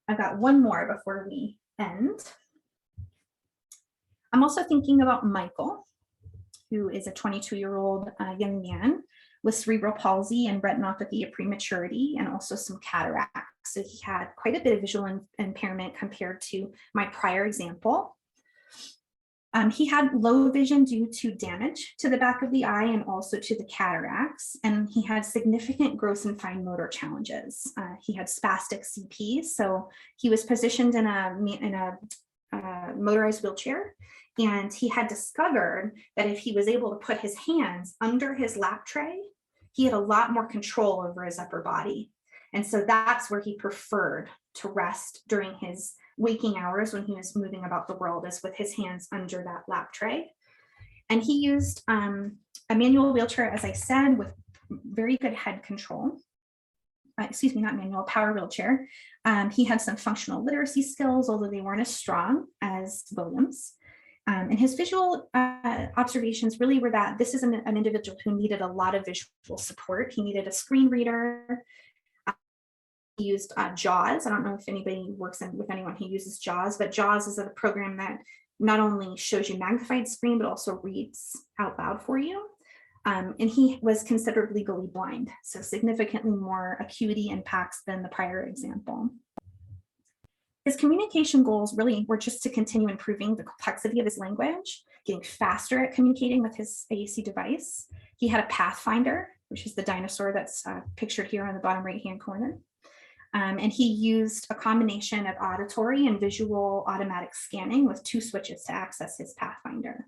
I've got one more before we end. I'm also thinking about Michael, who is a 22-year-old young man with cerebral palsy and retinopathy of prematurity and also some cataracts. So he had quite a bit of visual impairment compared to my prior example. He had low vision due to damage to the back of the eye and also to the cataracts, and he had significant gross and fine motor challenges. He had spastic CP, so he was positioned in a motorized wheelchair, and he had discovered that if he was able to put his hands under his lap tray, he had a lot more control over his upper body. And so that's where he preferred to rest during his waking hours when he was moving about the world, is with his hands under that lap tray. And he used a manual wheelchair, as I said, with very good head control. Excuse me, not manual, power wheelchair. He had some functional literacy skills, although they weren't as strong as Williams. And his visual observations really were that this is an individual who needed a lot of visual support. He needed a screen reader. He used JAWS. I don't know if anybody works with anyone who uses JAWS, but JAWS is a program that not only shows you magnified screen, but also reads out loud for you. And he was considered legally blind, so significantly more acuity impacts than the prior example. His communication goals really were just to continue improving the complexity of his language, getting faster at communicating with his AAC device. He had a Pathfinder, which is the dinosaur that's pictured here on the bottom right-hand corner. And he used a combination of auditory and visual automatic scanning with 2 switches to access his Pathfinder.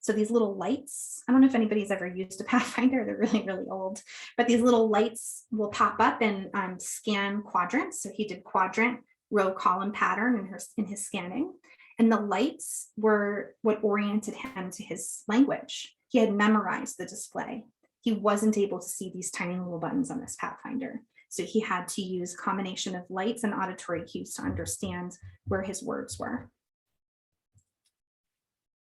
So these little lights, I don't know if anybody's ever used a Pathfinder, they're really, really old, but these little lights will pop up and scan quadrants. So he did quadrant, row, column pattern in his scanning. And the lights were what oriented him to his language. He had memorized the display. He wasn't able to see these tiny little buttons on this Pathfinder. So he had to use a combination of lights and auditory cues to understand where his words were.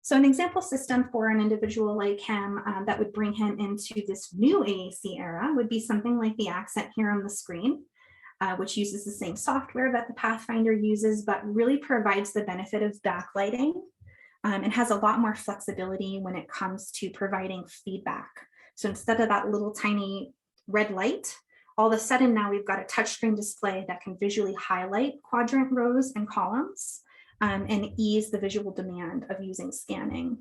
So an example system for an individual like him that would bring him into this new AAC era would be something like the accent here on the screen, which uses the same software that the Pathfinder uses, but really provides the benefit of backlighting and has a lot more flexibility when it comes to providing feedback. So instead of that little tiny red light, all of a sudden now we've got a touchscreen display that can visually highlight quadrant rows and columns and ease the visual demand of using scanning.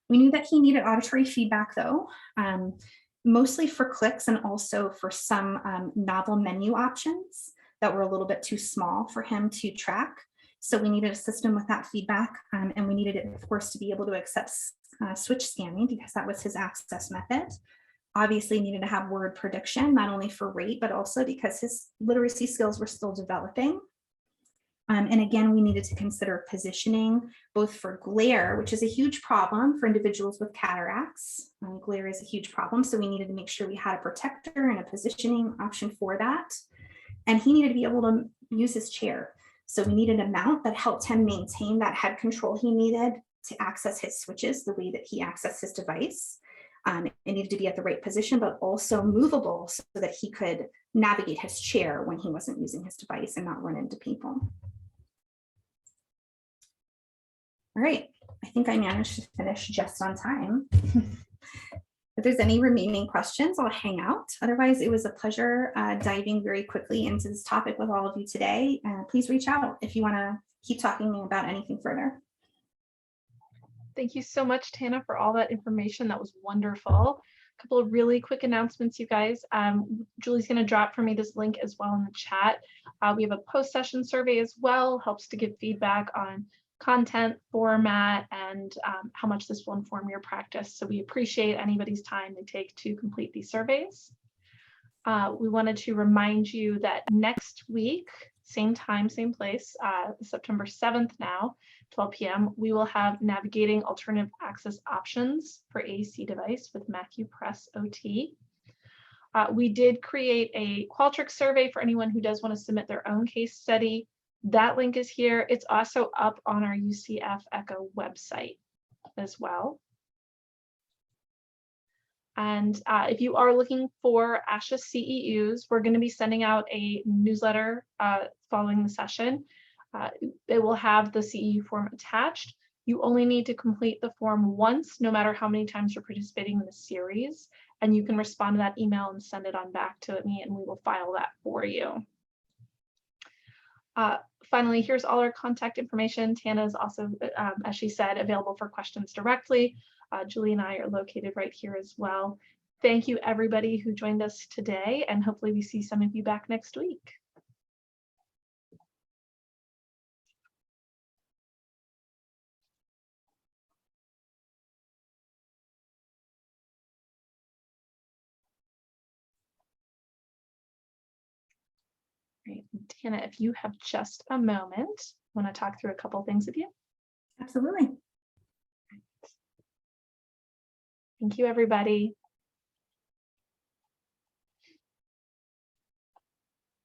We knew that he needed auditory feedback though, mostly for clicks and also for some novel menu options that were a little bit too small for him to track. So we needed a system with that feedback and we needed it, of course, to be able to accept switch scanning because that was his access method. Obviously needed to have word prediction, not only for rate, but also because his literacy skills were still developing. And again, we needed to consider positioning both for glare, which is a huge problem for individuals with cataracts. Glare is a huge problem. So we needed to make sure we had a protector and a positioning option for that. And he needed to be able to use his chair. So we needed a mount that helped him maintain that head control he needed to access his switches the way that he accessed his device. It needed to be at the right position, but also movable so that he could navigate his chair when he wasn't using his device and not run into people. All right, I think I managed to finish just on time. If there's any remaining questions, I'll hang out. Otherwise, it was a pleasure diving very quickly into this topic with all of you today. Please reach out if you want to keep talking to me about anything further. Thank you so much, Tana, for all that information. That was wonderful. A couple of really quick announcements, you guys. Julie's going to drop for me this link as well in the chat. We have a post-session survey as well, helps to give feedback on content, format, and how much this will inform your practice. So we appreciate anybody's time they take to complete these surveys. We wanted to remind you that next week, same time, same place, September 7th now, 12 p.m., we will have Navigating Alternative Access Options for AAC device with Macupress OT. We did create a Qualtrics survey for anyone who does want to submit their own case study. That link is here. It's also up on our UCF Echo website as well. And if you are looking for ASHA CEUs, we're going to be sending out a newsletter following the session. It will have the CEU form attached. You only need to complete the form once, no matter how many times you're participating in the series. And you can respond to that email and send it on back to me, and we will file that for you. Finally, here's all our contact information. Tana is also, as she said, available for questions directly. Julie and I are located right here as well. Thank you, everybody who joined us today, and hopefully we see some of you back next week. Great. Tana, if you have just a moment, I want to talk through a couple things with you. Absolutely. Thank you, everybody.